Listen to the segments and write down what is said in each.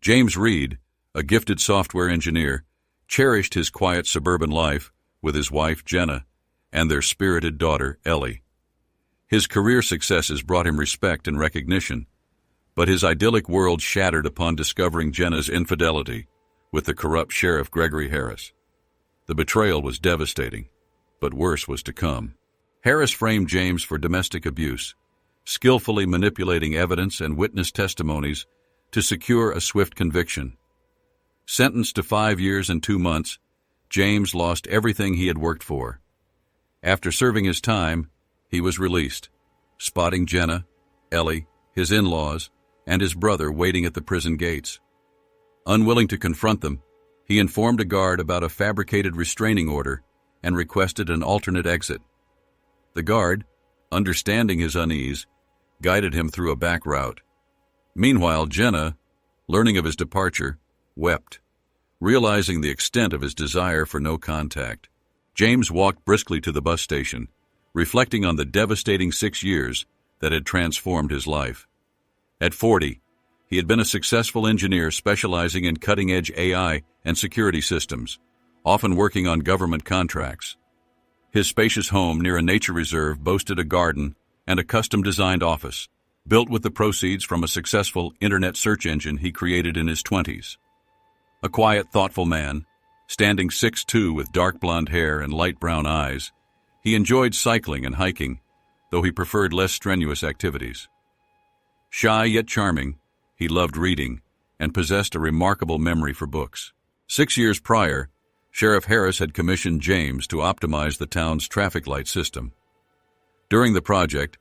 James Reed, a gifted software engineer, cherished his quiet suburban life with his wife, Jenna, and their spirited daughter, Ellie. His career successes brought him respect and recognition, but his idyllic world shattered upon discovering Jenna's infidelity with the corrupt Sheriff Gregory Harris. The betrayal was devastating, but worse was to come. Harris framed James for domestic abuse, skillfully manipulating evidence and witness testimonies to secure a swift conviction. Sentenced to 5 years and 2 months, James lost everything he had worked for. After serving his time, he was released, spotting Jenna, Ellie, his in-laws, and his brother waiting at the prison gates. Unwilling to confront them, he informed a guard about a fabricated restraining order and requested an alternate exit. The guard, understanding his unease, guided him through a back route. Meanwhile, Jenna, learning of his departure, wept, realizing the extent of his desire for no contact. James walked briskly to the bus station, reflecting on the devastating 6 years that had transformed his life. At 40, he had been a successful engineer specializing in cutting-edge AI and security systems, often working on government contracts. His spacious home near a nature reserve boasted a garden and a custom-designed office, built with the proceeds from a successful internet search engine he created in his 20s. A quiet, thoughtful man, standing 6'2" with dark blonde hair and light brown eyes, he enjoyed cycling and hiking, though he preferred less strenuous activities. Shy yet charming, he loved reading and possessed a remarkable memory for books. 6 years prior, Sheriff Harris had commissioned James to optimize the town's traffic light system. During the project,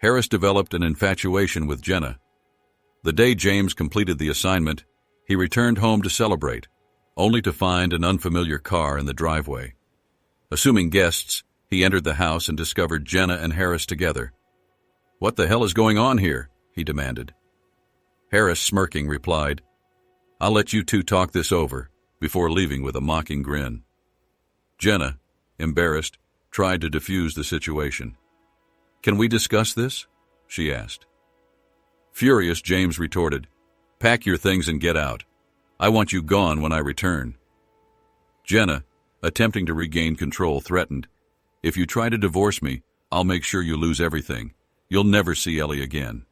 Harris developed an infatuation with Jenna. The day James completed the assignment, he returned home to celebrate, only to find an unfamiliar car in the driveway. Assuming guests, he entered the house and discovered Jenna and Harris together. "What the hell is going on here?" he demanded. Harris, smirking, replied, "I'll let you two talk this over," before leaving with a mocking grin. Jenna, embarrassed, tried to defuse the situation. "Can we discuss this?" she asked. Furious, James retorted, "Pack your things and get out. I want you gone when I return." Jenna, attempting to regain control, threatened, "If you try to divorce me, I'll make sure you lose everything. You'll never see Ellie again."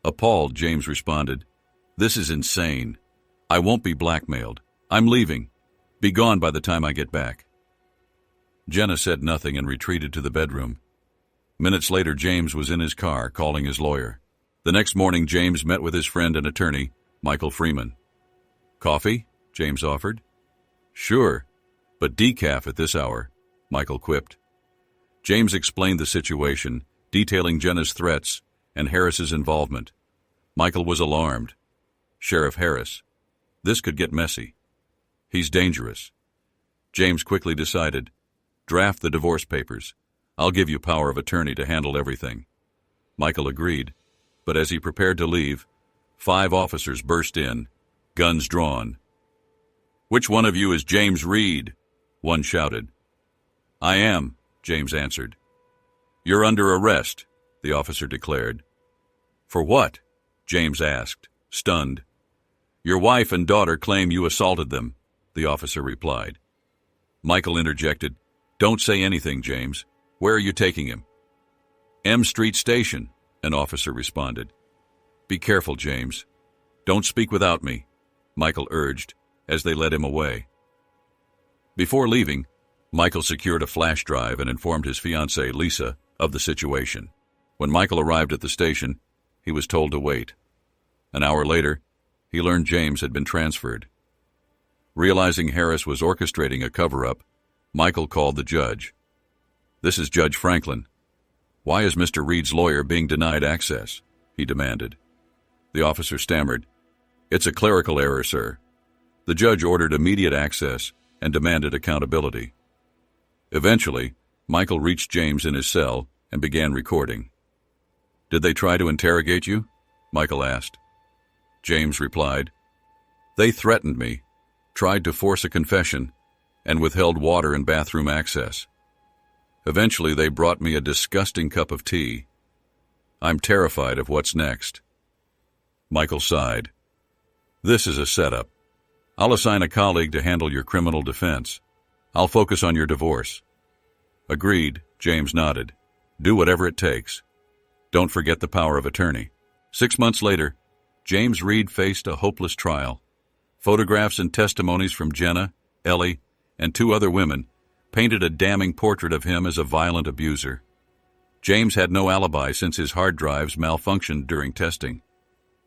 Appalled, James responded, "This is insane. I won't be blackmailed. I'm leaving. Be gone by the time I get back." Jenna said nothing and retreated to the bedroom. Minutes later, James was in his car calling his lawyer. The next morning, James met with his friend and attorney, Michael Freeman. "Coffee?" James offered. "Sure, but decaf at this hour," Michael quipped. James explained the situation, detailing Jenna's threats and Harris's involvement. Michael was alarmed. "Sheriff Harris, this could get messy. He's dangerous." James quickly decided, "Draft the divorce papers. I'll give you power of attorney to handle everything." Michael agreed, but as he prepared to leave, 5 officers burst in, guns drawn. "Which one of you is James Reed?" one shouted. "I am," James answered. "You're under arrest," the officer declared. "For what?" James asked, stunned. "Your wife and daughter claim you assaulted them," the officer replied. Michael interjected, "Don't say anything, James. Where are you taking him?" "M Street Station," an officer responded. "Be careful, James. Don't speak without me," Michael urged as they led him away. Before leaving, Michael secured a flash drive and informed his fiancée, Lisa, of the situation. When Michael arrived at the station, he was told to wait. An hour later, he learned James had been transferred. Realizing Harris was orchestrating a cover-up, Michael called the judge. "This is Judge Franklin. Why is Mr. Reed's lawyer being denied access?" he demanded. The officer stammered, "It's a clerical error, sir." The judge ordered immediate access and demanded accountability. Eventually, Michael reached James in his cell and began recording. "Did they try to interrogate you?" Michael asked. James replied, "They threatened me, tried to force a confession, and withheld water and bathroom access. Eventually, they brought me a disgusting cup of tea. I'm terrified of what's next." Michael sighed. This is a setup. I'll assign a colleague to handle your criminal defense. I'll focus on your divorce. Agreed, James nodded. Do whatever it takes. Don't forget the power of attorney. 6 months later, James Reed faced a hopeless trial. Photographs and testimonies from Jenna, Ellie, and 2 other women painted a damning portrait of him as a violent abuser. James had no alibi since his hard drives malfunctioned during testing,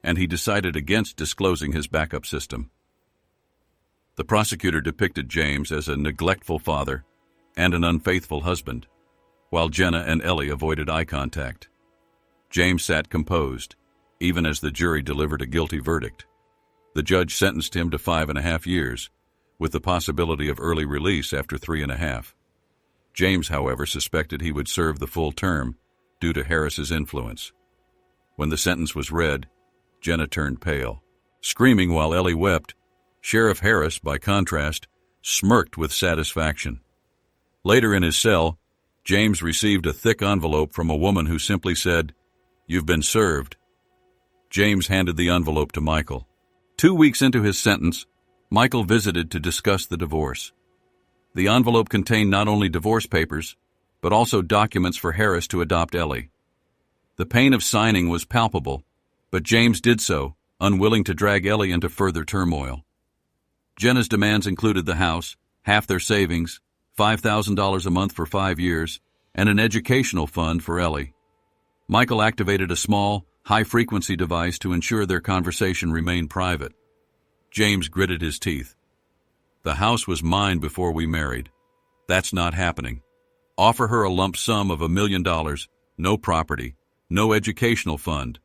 and he decided against disclosing his backup system. The prosecutor depicted James as a neglectful father and an unfaithful husband, while Jenna and Ellie avoided eye contact. James sat composed, even as the jury delivered a guilty verdict. The judge sentenced him to 5.5 years, with the possibility of early release after 3.5. James, however, suspected he would serve the full term due to Harris's influence. When the sentence was read, Jenna turned pale. Screaming while Ellie wept, Sheriff Harris, by contrast, smirked with satisfaction. Later in his cell, James received a thick envelope from a woman who simply said, "You've been served." James handed the envelope to Michael. 2 weeks into his sentence, Michael visited to discuss the divorce. The envelope contained not only divorce papers, but also documents for Harris to adopt Ellie. The pain of signing was palpable, but James did so, unwilling to drag Ellie into further turmoil. Jenna's demands included the house, half their savings, $5,000 a month for 5 years, and an educational fund for Ellie. Michael activated a small, high-frequency device to ensure their conversation remained private. James gritted his teeth. "The house was mine before we married. That's not happening. Offer her a lump sum of $1 million, no property, no educational fund."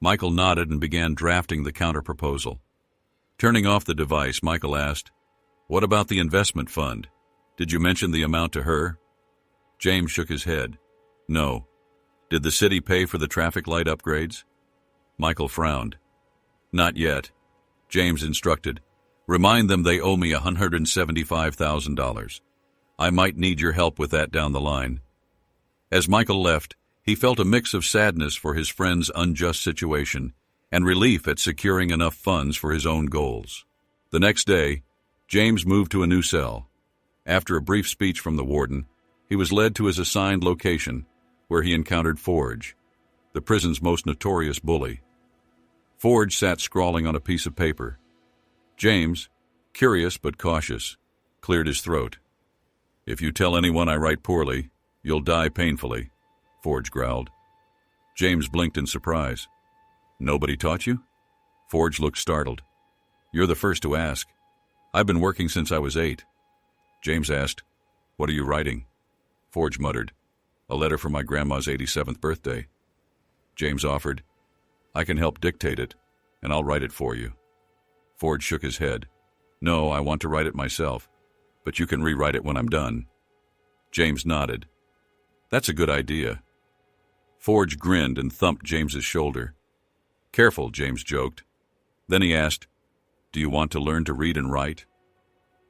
Michael nodded and began drafting the counterproposal. Turning off the device, Michael asked, "What about the investment fund? Did you mention the amount to her?" James shook his head. "No. Did the city pay for the traffic light upgrades?" Michael frowned. "Not yet." James instructed, "Remind them they owe me $175,000. I might need your help with that down the line." As Michael left, he felt a mix of sadness for his friend's unjust situation and relief at securing enough funds for his own goals. The next day, James moved to a new cell. After a brief speech from the warden, he was led to his assigned location, where he encountered Forge, the prison's most notorious bully. Forge sat scrawling on a piece of paper. James, curious but cautious, cleared his throat. "If you tell anyone I write poorly, you'll die painfully," Forge growled. James blinked in surprise. "Nobody taught you?" Forge looked startled. "You're the first to ask. I've been working since I was 8. James asked, "What are you writing?" Forge muttered, "A letter for my grandma's 87th birthday." James offered, "I can help dictate it, and I'll write it for you." Forge shook his head. "No, I want to write it myself, but you can rewrite it when I'm done." James nodded. "That's a good idea." Forge grinned and thumped James's shoulder. "Careful," James joked. Then he asked, "Do you want to learn to read and write?"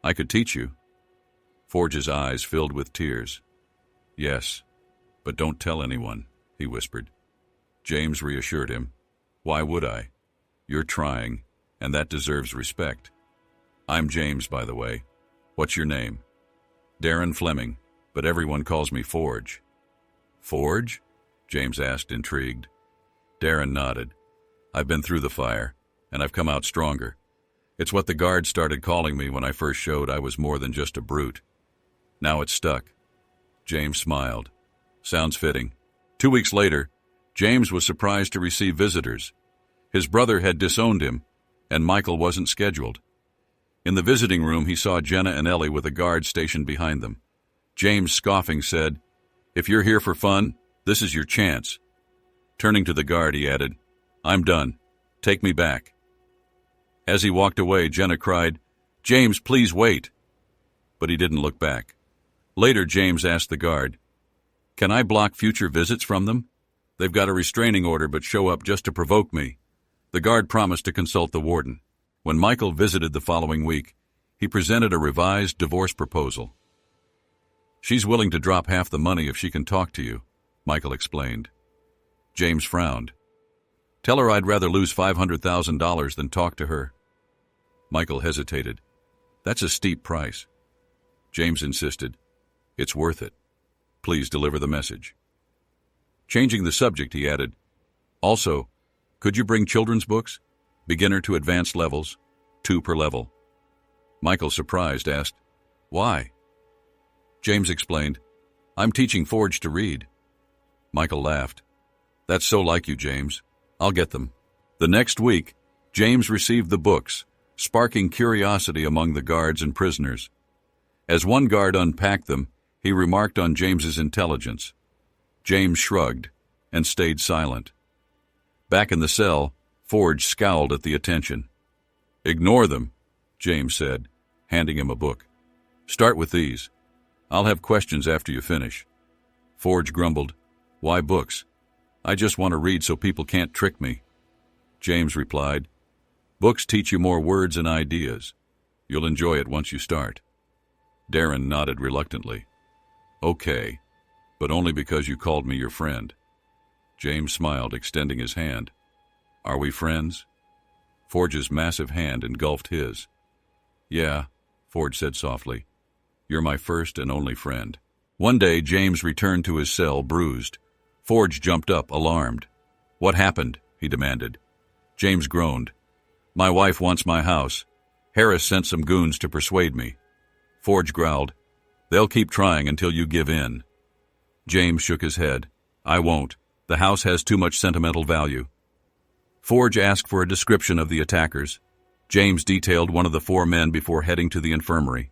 "I could teach you." Forge's eyes filled with tears. "Yes, but don't tell anyone," he whispered. James reassured him. "Why would I? You're trying, and that deserves respect. I'm James, by the way. What's your name?" "Darren Fleming, but everyone calls me Forge." "Forge?" James asked, intrigued. Darren nodded. "I've been through the fire, and I've come out stronger. It's what the guards started calling me when I first showed I was more than just a brute. Now it's stuck." James smiled. "Sounds fitting." 2 weeks later, James was surprised to receive visitors. His brother had disowned him, and Michael wasn't scheduled. In the visiting room, he saw Jenna and Ellie with a guard stationed behind them. James, scoffing, said, "If you're here for fun, this is your chance." Turning to the guard, he added, "I'm done. Take me back." As he walked away, Jenna cried, "James, please wait." But he didn't look back. Later, James asked the guard, "Can I block future visits from them? They've got a restraining order but show up just to provoke me." The guard promised to consult the warden. When Michael visited the following week, he presented a revised divorce proposal. "She's willing to drop half the money if she can talk to you," Michael explained. James frowned. "Tell her I'd rather lose $500,000 than talk to her." Michael hesitated. That's a steep price. James insisted. It's worth it. Please deliver the message. Changing the subject, he added, also, could you bring children's books? Beginner to advanced levels, 2 per level. Michael, surprised, asked, why? James explained, I'm teaching Forge to read. Michael laughed. That's so like you, James. I'll get them. The next week, James received the books, sparking curiosity among the guards and prisoners. As one guard unpacked them, he remarked on James's intelligence. James shrugged and stayed silent. Back in the cell, Forge scowled at the attention. Ignore them, James said, handing him a book. Start with these. I'll have questions after you finish. Forge grumbled. Why books? I just want to read so people can't trick me. James replied, books teach you more words and ideas. You'll enjoy it once you start. Darren nodded reluctantly. Okay, but only because you called me your friend. James smiled, extending his hand. Are we friends? Forge's massive hand engulfed his. Yeah, Forge said softly. You're my first and only friend. One day, James returned to his cell, bruised. Forge jumped up, alarmed. What happened? He demanded. James groaned. My wife wants my house. Harris sent some goons to persuade me. Forge growled. They'll keep trying until you give in. James shook his head. I won't. The house has too much sentimental value. Forge asked for a description of the attackers. James detailed one of the 4 men before heading to the infirmary.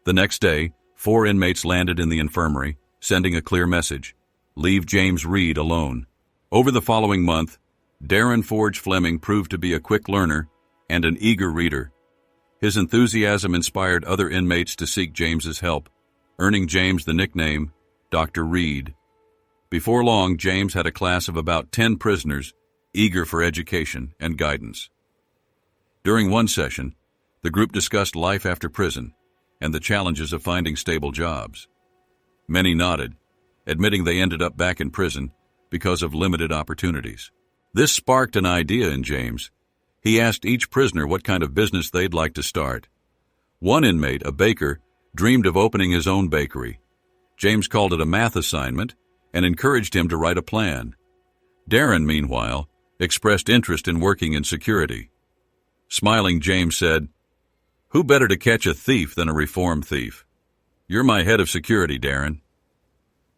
The next day, 4 inmates landed in the infirmary, sending a clear message. Leave James Reed alone. Over the following month, Darren Forge Fleming proved to be a quick learner and an eager reader. His enthusiasm inspired other inmates to seek James's help, earning James the nickname Dr. Reed. Before long, James had a class of about 10 prisoners, eager for education and guidance. During one session, the group discussed life after prison and the challenges of finding stable jobs. Many nodded, admitting they ended up back in prison because of limited opportunities. This sparked an idea in James. He asked each prisoner what kind of business they'd like to start. One inmate, a baker, dreamed of opening his own bakery. James called it a math assignment and encouraged him to write a plan. Darren, meanwhile, expressed interest in working in security. Smiling, James said, Who better to catch a thief than a reformed thief? You're my head of security, Darren.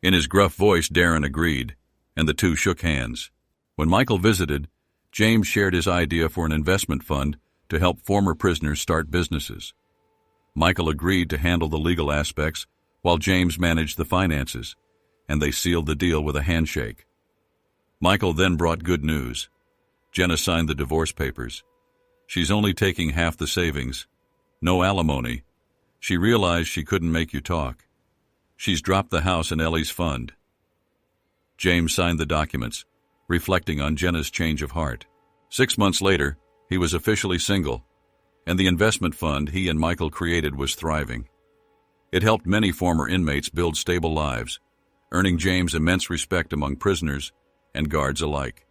In his gruff voice, Darren agreed, and the two shook hands. When Michael visited, James shared his idea for an investment fund to help former prisoners start businesses. Michael agreed to handle the legal aspects while James managed the finances, and they sealed the deal with a handshake. Michael then brought good news. Jenna signed the divorce papers. She's only taking half the savings. No alimony. She realized she couldn't make you talk. She's dropped the house in Ellie's fund. James signed the documents, reflecting on Jenna's change of heart. 6 months later, he was officially single, and the investment fund he and Michael created was thriving. It helped many former inmates build stable lives, earning James immense respect among prisoners and guards alike.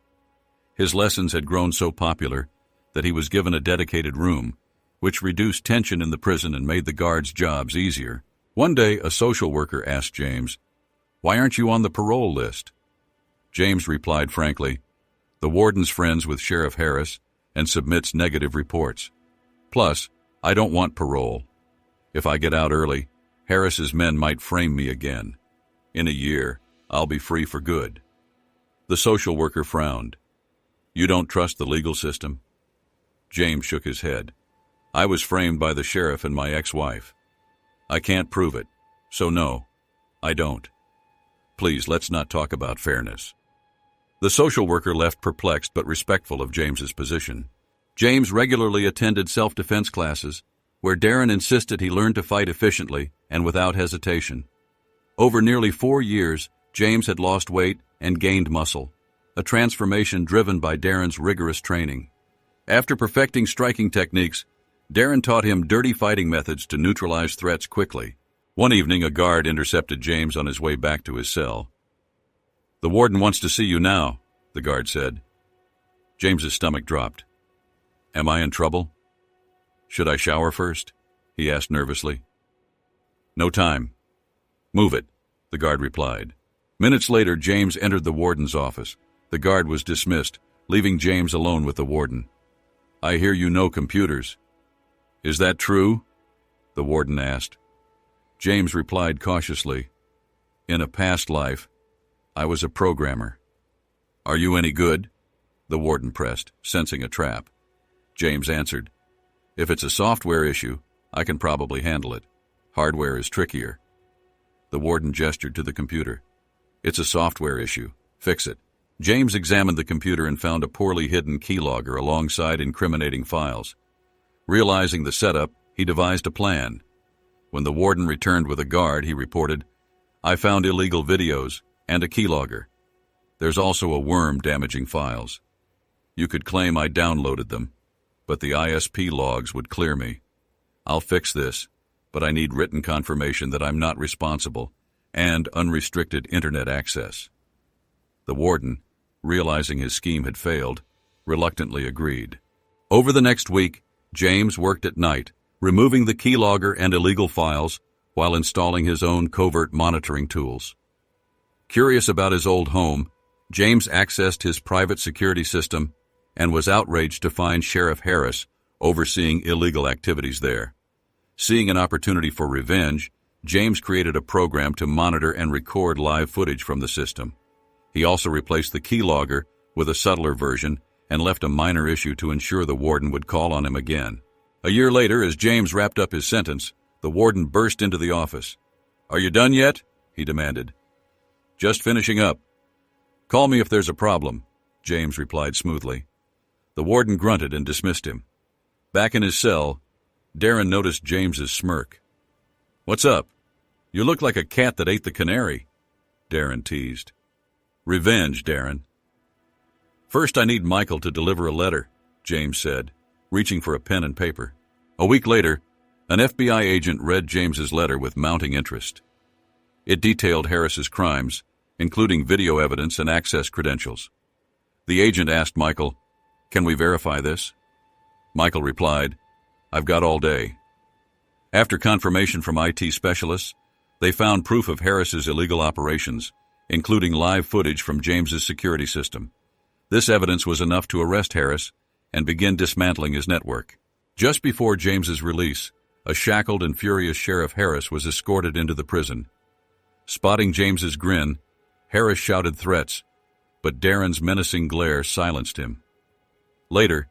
His lessons had grown so popular that he was given a dedicated room, which reduced tension in the prison and made the guards' jobs easier. One day, a social worker asked James, "Why aren't you on the parole list?" James replied frankly, "The warden's friends with Sheriff Harris and submits negative reports. Plus, I don't want parole. If I get out early, Harris's men might frame me again. In a year, I'll be free for good." The social worker frowned. "You don't trust the legal system?" James shook his head. "I was framed by the sheriff and my ex-wife. I can't prove it, so no, I don't. Please, let's not talk about fairness." The social worker left perplexed but respectful of James's position. James regularly attended self-defense classes, where Darren insisted he learn to fight efficiently and without hesitation. Over nearly 4 years, James had lost weight and gained muscle, a transformation driven by Darren's rigorous training. After perfecting striking techniques, Darren taught him dirty fighting methods to neutralize threats quickly. One evening, a guard intercepted James on his way back to his cell. "The warden wants to see you now," the guard said. James's stomach dropped. "Am I in trouble?" Should I shower first? He asked nervously. No time. Move it, the guard replied. Minutes later, James entered the warden's office. The guard was dismissed, leaving James alone with the warden. I hear you know computers. Is that true? The warden asked. James replied cautiously. In a past life, I was a programmer. Are you any good? The warden pressed, sensing a trap. James answered. If it's a software issue, I can probably handle it. Hardware is trickier. The warden gestured to the computer. It's a software issue. Fix it. James examined the computer and found a poorly hidden keylogger alongside incriminating files. Realizing the setup, he devised a plan. When the warden returned with a guard, he reported, I found illegal videos and a keylogger. There's also a worm damaging files. You could claim I downloaded them, but the ISP logs would clear me. I'll fix this, but I need written confirmation that I'm not responsible and unrestricted internet access. The warden, realizing his scheme had failed, reluctantly agreed. Over the next week, James worked at night, removing the keylogger and illegal files while installing his own covert monitoring tools. Curious about his old home, James accessed his private security system and was outraged to find Sheriff Harris overseeing illegal activities there. Seeing an opportunity for revenge, James created a program to monitor and record live footage from the system. He also replaced the keylogger with a subtler version and left a minor issue to ensure the warden would call on him again. A year later, as James wrapped up his sentence, the warden burst into the office. Are you done yet? He demanded. Just finishing up. Call me if there's a problem, James replied smoothly. The warden grunted and dismissed him. Back in his cell, Darren noticed James's smirk. What's up? You look like a cat that ate the canary, Darren teased. Revenge, Darren. First, I need Michael to deliver a letter, James said, reaching for a pen and paper. A week later, an FBI agent read James's letter with mounting interest. It detailed Harris's crimes, including video evidence and access credentials. The agent asked Michael, Can we verify this? Michael replied, I've got all day. After confirmation from IT specialists, they found proof of Harris's illegal operations, including live footage from James's security system. This evidence was enough to arrest Harris and begin dismantling his network. Just before James's release, a shackled and furious Sheriff Harris was escorted into the prison. Spotting James's grin, Harris shouted threats, but Darren's menacing glare silenced him. Later,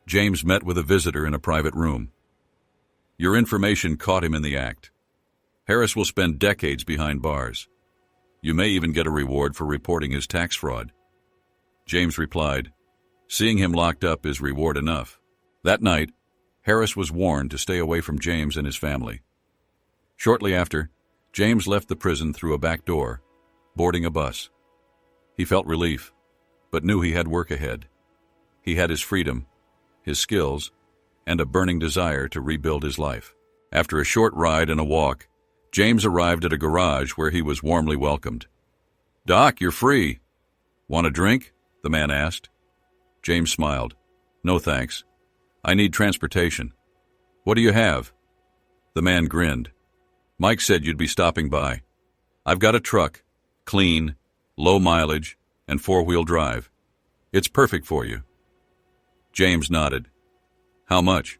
James met with a visitor in a private room. Your information caught him in the act. Harris will spend decades behind bars. You may even get a reward for reporting his tax fraud. James replied, Seeing him locked up is reward enough. That night, Harris was warned to stay away from James and his family. Shortly after, James left the prison through a back door, boarding a bus. He felt relief, but knew he had work ahead. He had his freedom, his skills, and a burning desire to rebuild his life. After a short ride and a walk, James arrived at a garage where he was warmly welcomed. Doc, you're free. Want a drink? The man asked. James smiled. No thanks. I need transportation. What do you have? The man grinned. Mike said you'd be stopping by. I've got a truck, clean, low mileage, and four-wheel drive. It's perfect for you. James nodded. How much?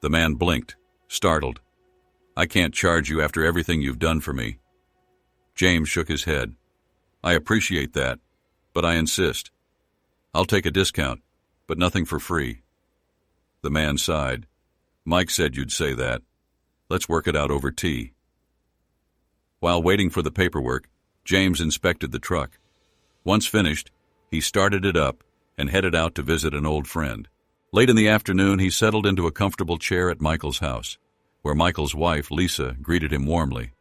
The man blinked, startled. I can't charge you after everything you've done for me. James shook his head. I appreciate that, but I insist. I'll take a discount, but nothing for free. The man sighed. Mike said you'd say that. Let's work it out over tea. While waiting for the paperwork, James inspected the truck. Once finished, he started it up and headed out to visit an old friend. Late in the afternoon, he settled into a comfortable chair at Michael's house, where Michael's wife, Lisa, greeted him warmly.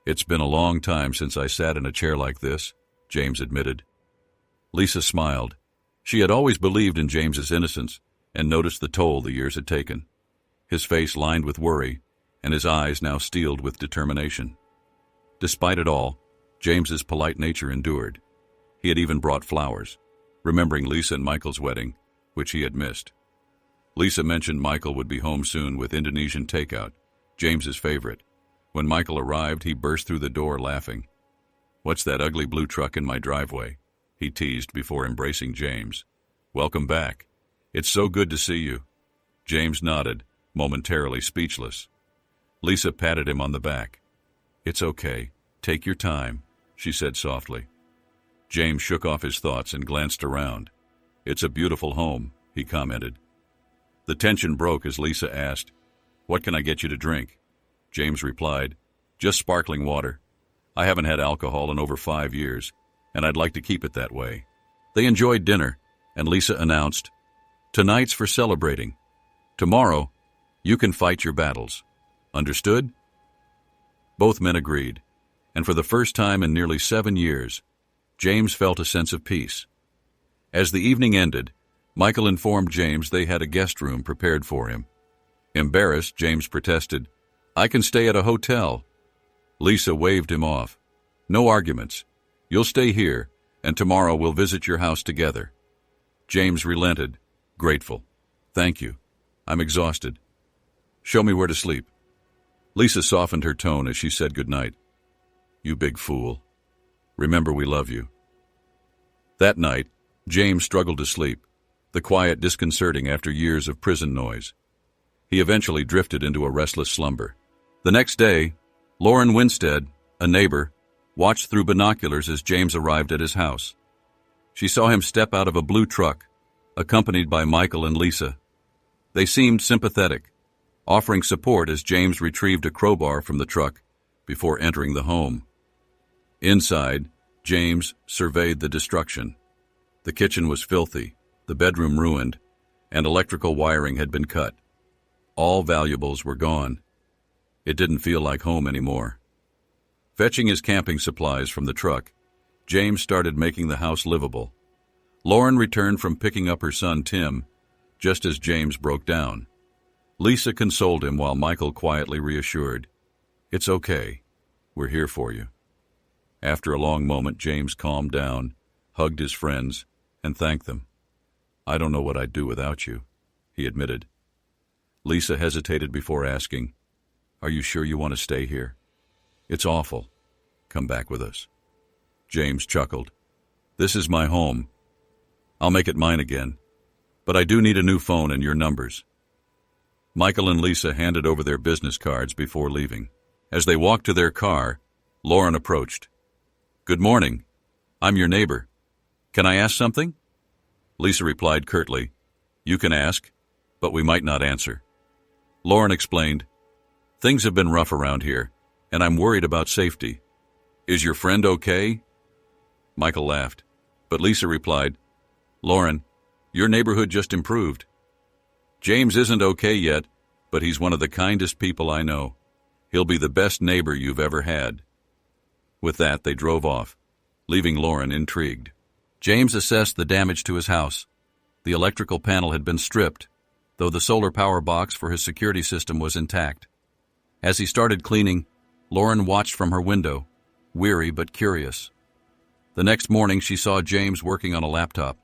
It's been a long time since I sat in a chair like this, James admitted. Lisa smiled. She had always believed in James's innocence and noticed the toll the years had taken. His face lined with worry, and his eyes now steeled with determination. Despite it all, James's polite nature endured. He had even brought flowers, remembering Lisa and Michael's wedding, which he had missed. Lisa mentioned Michael would be home soon with Indonesian takeout, James's favorite. When Michael arrived, he burst through the door laughing. "What's that ugly blue truck in my driveway?" he teased before embracing James. "Welcome back. It's so good to see you." James nodded, momentarily speechless. Lisa patted him on the back. "It's okay. Take your time," she said softly. James shook off his thoughts and glanced around. "It's a beautiful home," he commented. The tension broke as Lisa asked, "What can I get you to drink?" James replied, "Just sparkling water. I haven't had alcohol in over 5 years, and I'd like to keep it that way." They enjoyed dinner, and Lisa announced, "Tonight's for celebrating. Tomorrow, you can fight your battles. Understood?" Both men agreed, and for the first time in nearly 7 years, James felt a sense of peace. As the evening ended, Michael informed James they had a guest room prepared for him. Embarrassed, James protested, "I can stay at a hotel." Lisa waved him off. "No arguments. You'll stay here, and tomorrow we'll visit your house together." James relented, grateful. "Thank you. I'm exhausted. Show me where to sleep." Lisa softened her tone as she said goodnight. "You big fool. Remember we love you." That night, James struggled to sleep, the quiet disconcerting after years of prison noise. He eventually drifted into a restless slumber. The next day, Lauren Winstead, a neighbor, watched through binoculars as James arrived at his house. She saw him step out of a blue truck, accompanied by Michael and Lisa. They seemed sympathetic, offering support as James retrieved a crowbar from the truck before entering the home. Inside, James surveyed the destruction. The kitchen was filthy, the bedroom ruined, and electrical wiring had been cut. All valuables were gone. It didn't feel like home anymore. Fetching his camping supplies from the truck, James started making the house livable. Lauren returned from picking up her son Tim, just as James broke down. Lisa consoled him while Michael quietly reassured, "It's okay. We're here for you." After a long moment, James calmed down, hugged his friends, and thanked them. "I don't know what I'd do without you," he admitted. Lisa hesitated before asking, "Are you sure you want to stay here?" "It's awful. Come back with us." James chuckled. "This is my home. I'll make it mine again, but I do need a new phone and your numbers." Michael and Lisa handed over their business cards before leaving. As they walked to their car, Lauren approached. "Good morning. I'm your neighbor. Can I ask something?" Lisa replied curtly, "You can ask, but we might not answer." Lauren explained, "Things have been rough around here, and I'm worried about safety. Is your friend okay?" Michael laughed, but Lisa replied, "Lauren, your neighborhood just improved. James isn't okay yet, but he's one of the kindest people I know. He'll be the best neighbor you've ever had." With that, they drove off, leaving Lauren intrigued. James assessed the damage to his house. The electrical panel had been stripped, though the solar power box for his security system was intact. As he started cleaning, Lauren watched from her window, weary but curious. The next morning, she saw James working on a laptop.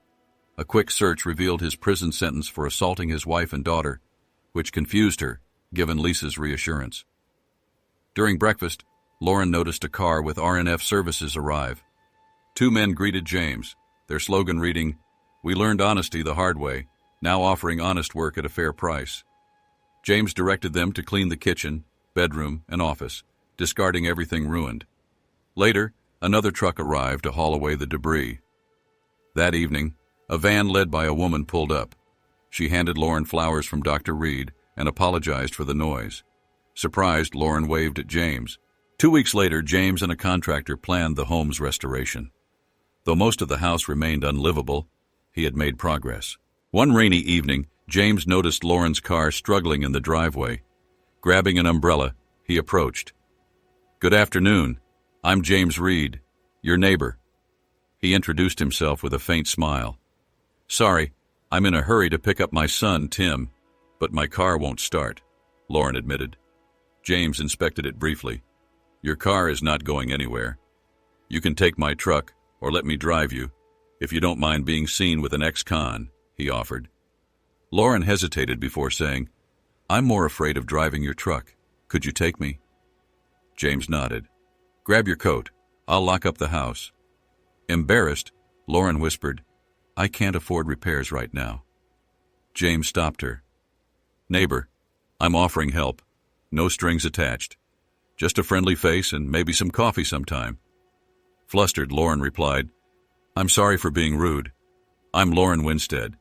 A quick search revealed his prison sentence for assaulting his wife and daughter, which confused her, given Lisa's reassurance. During breakfast, Lauren noticed a car with RNF services arrive. 2 men greeted James, their slogan reading, "We learned honesty the hard way, now offering honest work at a fair price." James directed them to clean the kitchen, bedroom, and office, discarding everything ruined. Later, another truck arrived to haul away the debris. That evening, a van led by a woman pulled up. She handed Lauren flowers from Dr. Reed and apologized for the noise. Surprised, Lauren waved at James. 2 weeks later, James and a contractor planned the home's restoration. Though most of the house remained unlivable, he had made progress. One rainy evening, James noticed Lauren's car struggling in the driveway. Grabbing an umbrella, he approached. "Good afternoon. I'm James Reed, your neighbor." He introduced himself with a faint smile. "Sorry, I'm in a hurry to pick up my son, Tim, but my car won't start," Lauren admitted. James inspected it briefly. "Your car is not going anywhere. You can take my truck or let me drive you, if you don't mind being seen with an ex-con," he offered. Lauren hesitated before saying, "I'm more afraid of driving your truck. Could you take me?" James nodded. "Grab your coat. I'll lock up the house." Embarrassed, Lauren whispered, "I can't afford repairs right now." James stopped her. "Neighbor, I'm offering help. No strings attached. Just a friendly face and maybe some coffee sometime." Flustered, Lauren replied, "I'm sorry for being rude. I'm Lauren Winstead."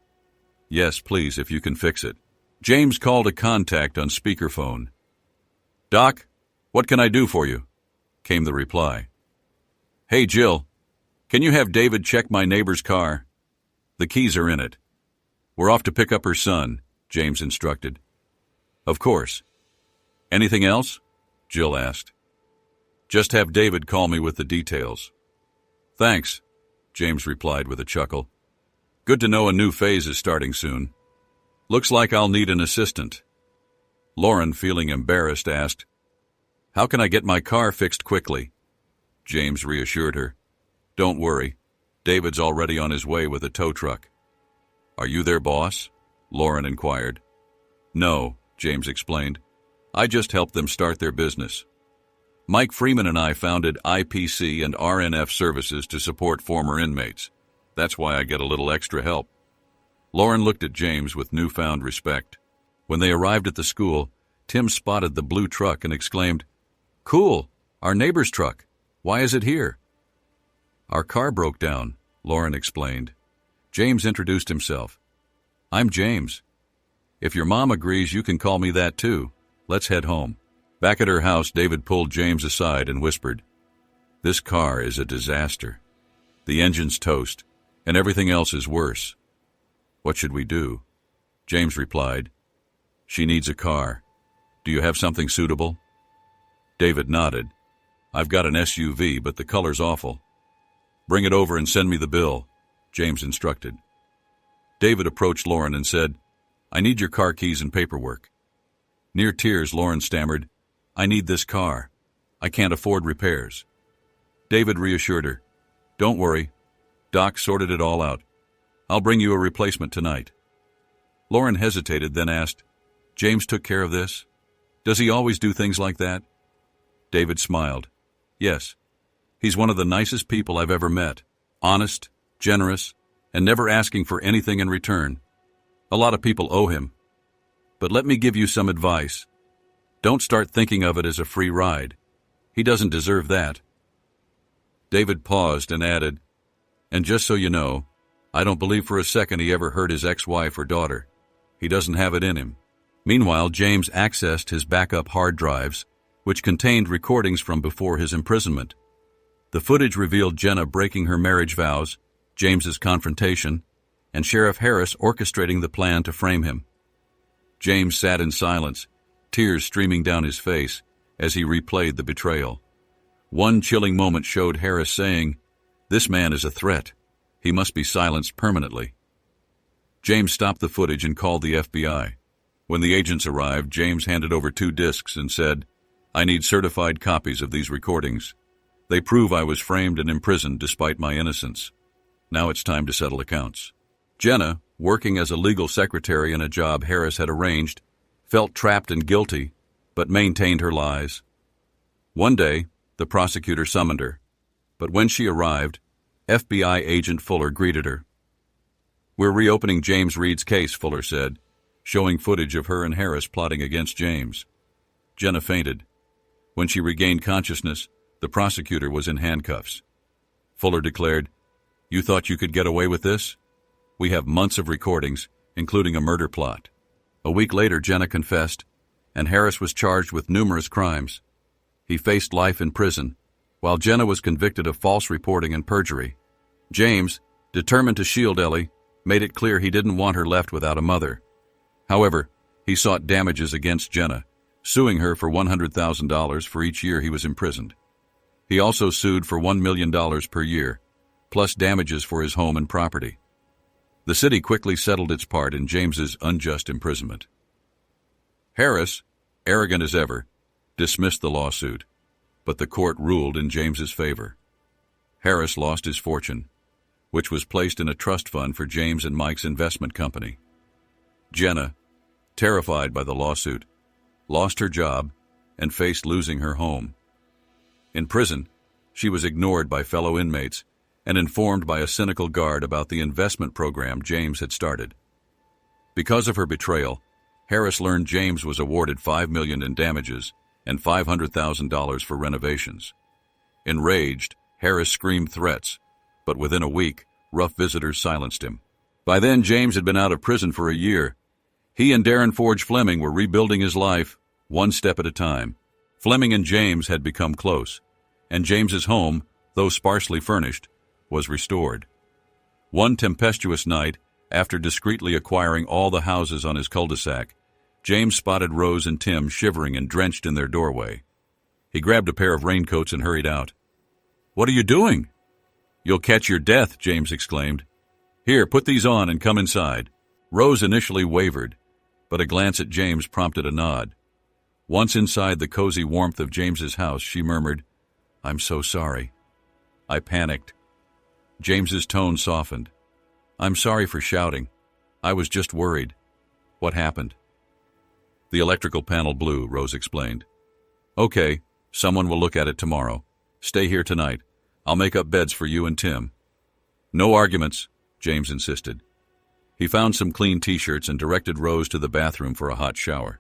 "Yes, please, if you can fix it." James called a contact on speakerphone. "Doc, what can I do for you?" came the reply. "Hey, Jill, can you have David check my neighbor's car? The keys are in it. We're off to pick up her son," James instructed. "Of course. Anything else?" Jill asked. "Just have David call me with the details." "Thanks," James replied with a chuckle. "Good to know a new phase is starting soon. Looks like I'll need an assistant." Lauren, feeling embarrassed, asked, "How can I get my car fixed quickly?" James reassured her. "Don't worry. David's already on his way with a tow truck." "Are you their boss?" Lauren inquired. "No," James explained. "I just helped them start their business. Mike Freeman and I founded IPC and RNF services to support former inmates. That's why I get a little extra help." Lauren looked at James with newfound respect. When they arrived at the school, Tim spotted the blue truck and exclaimed, "Cool! Our neighbor's truck. Why is it here?" "Our car broke down," Lauren explained. James introduced himself. "I'm James. If your mom agrees, you can call me that too. Let's head home." Back at her house, David pulled James aside and whispered, "This car is a disaster. The engine's toast, and everything else is worse. What should we do?" James replied, "She needs a car. Do you have something suitable?" David nodded. "I've got an SUV, but the color's awful." "Bring it over and send me the bill," James instructed. David approached Lauren and said, "I need your car keys and paperwork." Near tears, Lauren stammered, "I need this car. I can't afford repairs." David reassured her, "Don't worry. Doc sorted it all out. I'll bring you a replacement tonight." Lauren hesitated, then asked, "James took care of this? Does he always do things like that?" David smiled. "Yes. He's one of the nicest people I've ever met. Honest, generous, and never asking for anything in return. A lot of people owe him. But let me give you some advice. Don't start thinking of it as a free ride. He doesn't deserve that." David paused and added, "And just so you know, I don't believe for a second he ever hurt his ex-wife or daughter. He doesn't have it in him." Meanwhile, James accessed his backup hard drives, which contained recordings from before his imprisonment. The footage revealed Jenna breaking her marriage vows, James's confrontation, and Sheriff Harris orchestrating the plan to frame him. James sat in silence, tears streaming down his face as he replayed the betrayal. One chilling moment showed Harris saying, "This man is a threat. He must be silenced permanently." James stopped the footage and called the FBI. When the agents arrived, James handed over 2 discs and said, "I need certified copies of these recordings. They prove I was framed and imprisoned despite my innocence. Now it's time to settle accounts." Jenna, working as a legal secretary in a job Harris had arranged, felt trapped and guilty, but maintained her lies. One day, the prosecutor summoned her, but when she arrived, FBI agent Fuller greeted her. "We're reopening James Reed's case," Fuller said, showing footage of her and Harris plotting against James. Jenna fainted. When she regained consciousness, the prosecutor was in handcuffs. Fuller declared, "You thought you could get away with this? We have months of recordings, including a murder plot." A week later, Jenna confessed, and Harris was charged with numerous crimes. He faced life in prison, while Jenna was convicted of false reporting and perjury. James, determined to shield Ellie, made it clear he didn't want her left without a mother. However, he sought damages against Jenna, suing her for $100,000 for each year he was imprisoned. He also sued for $1 million per year, plus damages for his home and property. The city quickly settled its part in James's unjust imprisonment. Harris, arrogant as ever, dismissed the lawsuit, but the court ruled in James's favor. Harris lost his fortune, which was placed in a trust fund for James and Mike's investment company. Jenna, terrified by the lawsuit, lost her job and faced losing her home. In prison, she was ignored by fellow inmates and informed by a cynical guard about the investment program James had started. Because of her betrayal, Harris learned James was awarded $5 million in damages and $500,000 for renovations. Enraged, Harris screamed threats, but within a week, rough visitors silenced him. By then, James had been out of prison for a year. He and Darren Forge Fleming were rebuilding his life, one step at a time. Fleming and James had become close, and James's home, though sparsely furnished, was restored. One tempestuous night, after discreetly acquiring all the houses on his cul-de-sac, James spotted Rose and Tim shivering and drenched in their doorway. He grabbed a pair of raincoats and hurried out. "What are you doing?" "You'll catch your death," James exclaimed. "Here, put these on and come inside." Rose initially wavered, but a glance at James prompted a nod. Once inside the cozy warmth of James's house, she murmured, "I'm so sorry." I panicked. James's tone softened. "I'm sorry for shouting. I was just worried." "What happened?" "The electrical panel blew," Rose explained. "Okay, someone will look at it tomorrow. Stay here tonight. I'll make up beds for you and Tim." "No arguments," James insisted. He found some clean t-shirts and directed Rose to the bathroom for a hot shower.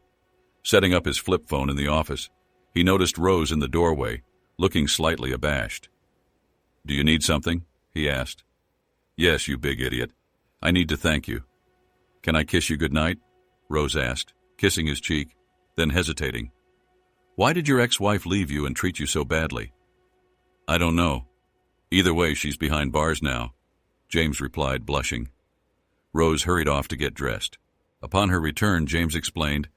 Setting up his flip phone in the office, he noticed Rose in the doorway, looking slightly abashed. "Do you need something?" he asked. "Yes, you big idiot. I need to thank you." "Can I kiss you goodnight?" Rose asked, kissing his cheek, then hesitating. "Why did your ex-wife leave you and treat you so badly?" "I don't know. Either way, she's behind bars now," James replied, blushing. Rose hurried off to get dressed. Upon her return, James explained,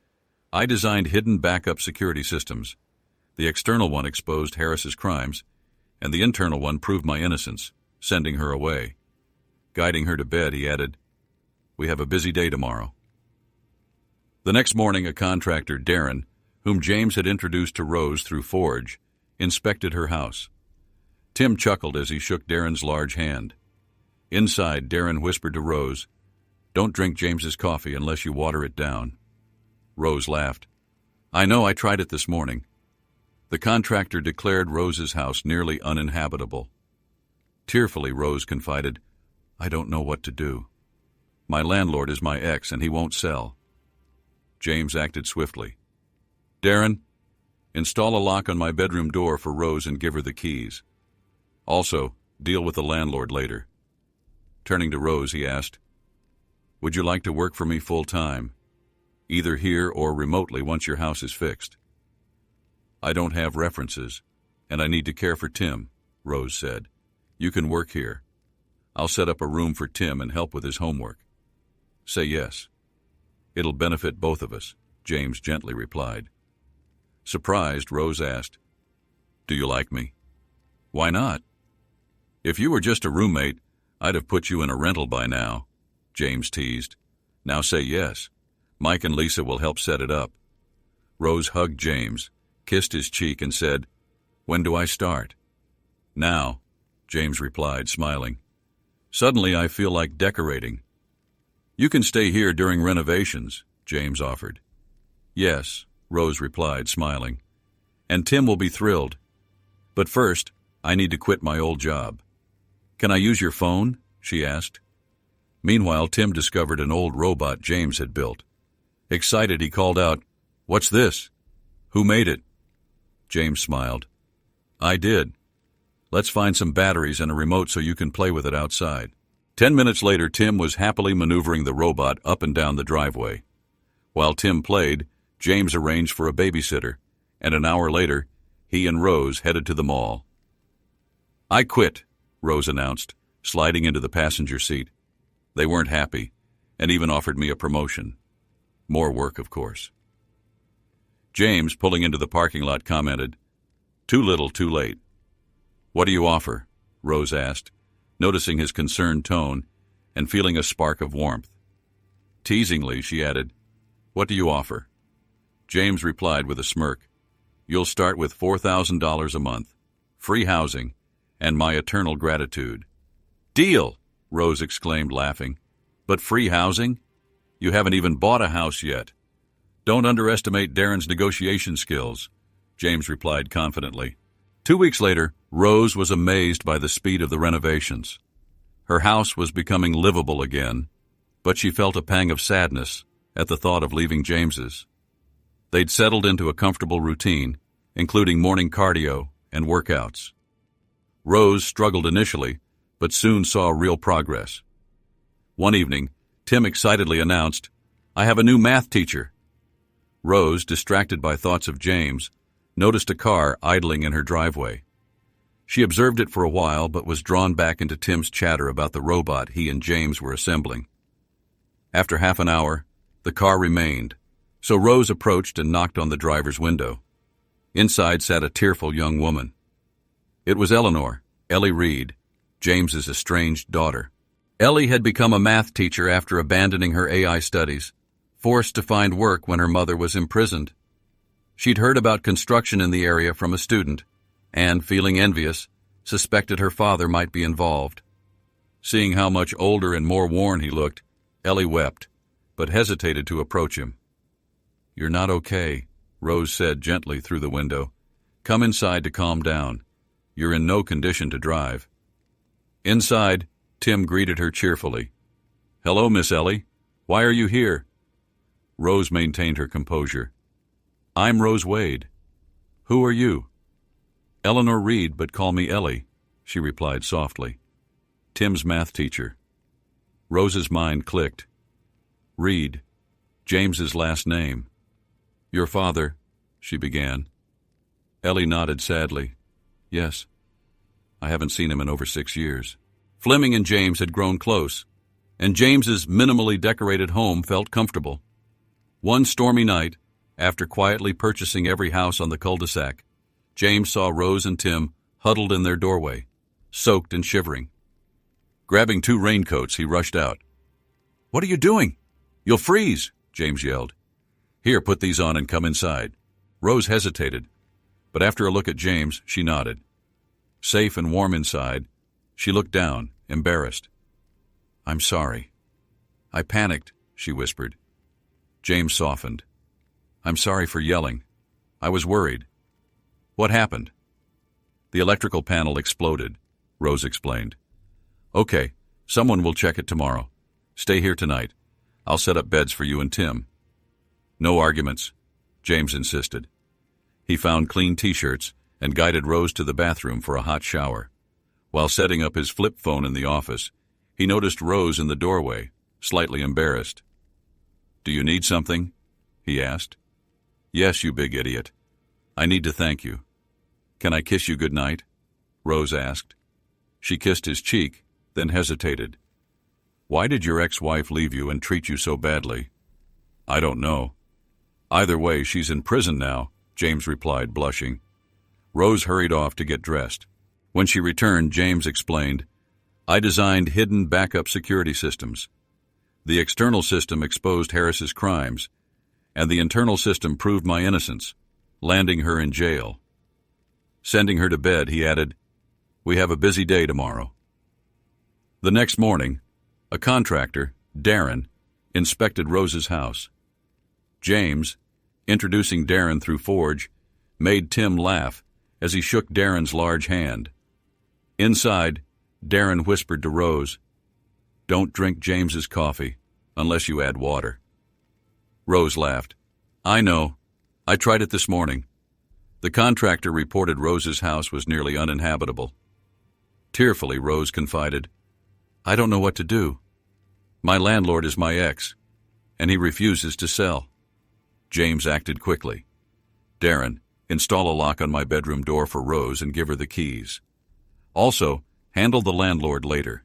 "I designed hidden backup security systems. The external one exposed Harris's crimes, and the internal one proved my innocence, sending her away." Guiding her to bed, he added, "We have a busy day tomorrow." The next morning, a contractor, Darren, whom James had introduced to Rose through Forge, inspected her house. Tim chuckled as he shook Darren's large hand. Inside, Darren whispered to Rose, "Don't drink James's coffee unless you water it down." Rose laughed. "I know, I tried it this morning." The contractor declared Rose's house nearly uninhabitable. Tearfully, Rose confided, "I don't know what to do. My landlord is my ex, and he won't sell." James acted swiftly. "Darren, install a lock on my bedroom door for Rose and give her the keys. Also, deal with the landlord later." Turning to Rose, he asked, "Would you like to work for me full-time, either here or remotely once your house is fixed?" "I don't have references, and I need to care for Tim," Rose said. "You can work here. I'll set up a room for Tim and help with his homework." "Say yes." "It'll benefit both of us," James gently replied. Surprised, Rose asked, "Do you like me?" "Why not?" "If you were just a roommate, I'd have put you in a rental by now," James teased. "Now say yes. Mike and Lisa will help set it up." Rose hugged James, kissed his cheek, and said, "When do I start?" "Now," James replied, smiling. "Suddenly I feel like decorating." "You can stay here during renovations," James offered. "Yes," Rose replied, smiling. "And Tim will be thrilled. But first, I need to quit my old job." "Can I use your phone?" she asked. Meanwhile, Tim discovered an old robot James had built. Excited, he called out, "What's this? Who made it?" James smiled. "I did. Let's find some batteries and a remote so you can play with it outside." 10 minutes later, Tim was happily maneuvering the robot up and down the driveway. While Tim played, James arranged for a babysitter, and an hour later, he and Rose headed to the mall. "I quit," Rose announced, sliding into the passenger seat. They weren't happy, and even offered me a promotion. More work, of course. James, pulling into the parking lot, commented, "Too little, too late." "What do you offer?" Rose asked, noticing his concerned tone and feeling a spark of warmth. Teasingly, she added, "What do you offer?" James replied with a smirk, "You'll start with $4,000 a month, free housing, and my eternal gratitude." "Deal!" Rose exclaimed, laughing. "But free housing?" You haven't even bought a house yet. Don't underestimate Darren's negotiation skills, James replied confidently. 2 weeks later, Rose was amazed by the speed of the renovations. Her house was becoming livable again, but she felt a pang of sadness at the thought of leaving James's. They'd settled into a comfortable routine, including morning cardio and workouts. Rose struggled initially, but soon saw real progress. One evening, Tim excitedly announced, "I have a new math teacher." Rose, distracted by thoughts of James, noticed a car idling in her driveway. She observed it for a while, but was drawn back into Tim's chatter about the robot he and James were assembling. After half an hour, the car remained, so Rose approached and knocked on the driver's window. Inside sat a tearful young woman. It was Eleanor, Ellie Reed, James's estranged daughter. Ellie had become a math teacher after abandoning her AI studies, forced to find work when her mother was imprisoned. She'd heard about construction in the area from a student, and, feeling envious, suspected her father might be involved. Seeing how much older and more worn he looked, Ellie wept, but hesitated to approach him. "You're not okay," Rose said gently through the window. "Come inside to calm down. You're in no condition to drive." Inside, Tim greeted her cheerfully. "Hello, Miss Ellie. Why are you here?" Rose maintained her composure. "I'm Rose Wade. Who are you?" "Eleanor Reed, but call me Ellie," she replied softly. "Tim's math teacher." Rose's mind clicked. Reed, James's last name. "Your father," she began. Ellie nodded sadly. "Yes. I haven't seen him in over 6 years." Fleming and James had grown close, and James's minimally decorated home felt comfortable. One stormy night, after quietly purchasing every house on the cul-de-sac, James saw Rose and Tim huddled in their doorway, soaked and shivering. Grabbing 2 raincoats, he rushed out. "What are you doing? You'll freeze," James yelled. "Here, put these on and come inside." Rose hesitated, but after a look at James, she nodded. Safe and warm inside, she looked down, embarrassed. "I'm sorry. I panicked," she whispered. James softened. "I'm sorry for yelling. I was worried." "What happened?" "The electrical panel exploded," Rose explained. "Okay, someone will check it tomorrow. Stay here tonight. I'll set up beds for you and Tim." "No arguments," James insisted. He found clean T-shirts and guided Rose to the bathroom for a hot shower. While setting up his flip phone in the office, he noticed Rose in the doorway, slightly embarrassed. "Do you need something?" he asked. "Yes, you big idiot. I need to thank you." "Can I kiss you good night?" Rose asked. She kissed his cheek, then hesitated. "Why did your ex-wife leave you and treat you so badly?" "I don't know." "Either way, she's in prison now," James replied, blushing. Rose hurried off to get dressed. When she returned, James explained, "I designed hidden backup security systems. The external system exposed Harris's crimes, and the internal system proved my innocence, landing her in jail." Sending her to bed, he added, "We have a busy day tomorrow." The next morning, a contractor, Darren, inspected Rose's house. James, introducing Darren through Forge, made Tim laugh as he shook Darren's large hand. Inside, Darren whispered to Rose, "Don't drink James's coffee unless you add water." Rose laughed. "I know. I tried it this morning." The contractor reported Rose's house was nearly uninhabitable. Tearfully, Rose confided, "I don't know what to do. My landlord is my ex, and he refuses to sell." James acted quickly. "Darren, install a lock on my bedroom door for Rose and give her the keys. Also, handle the landlord later."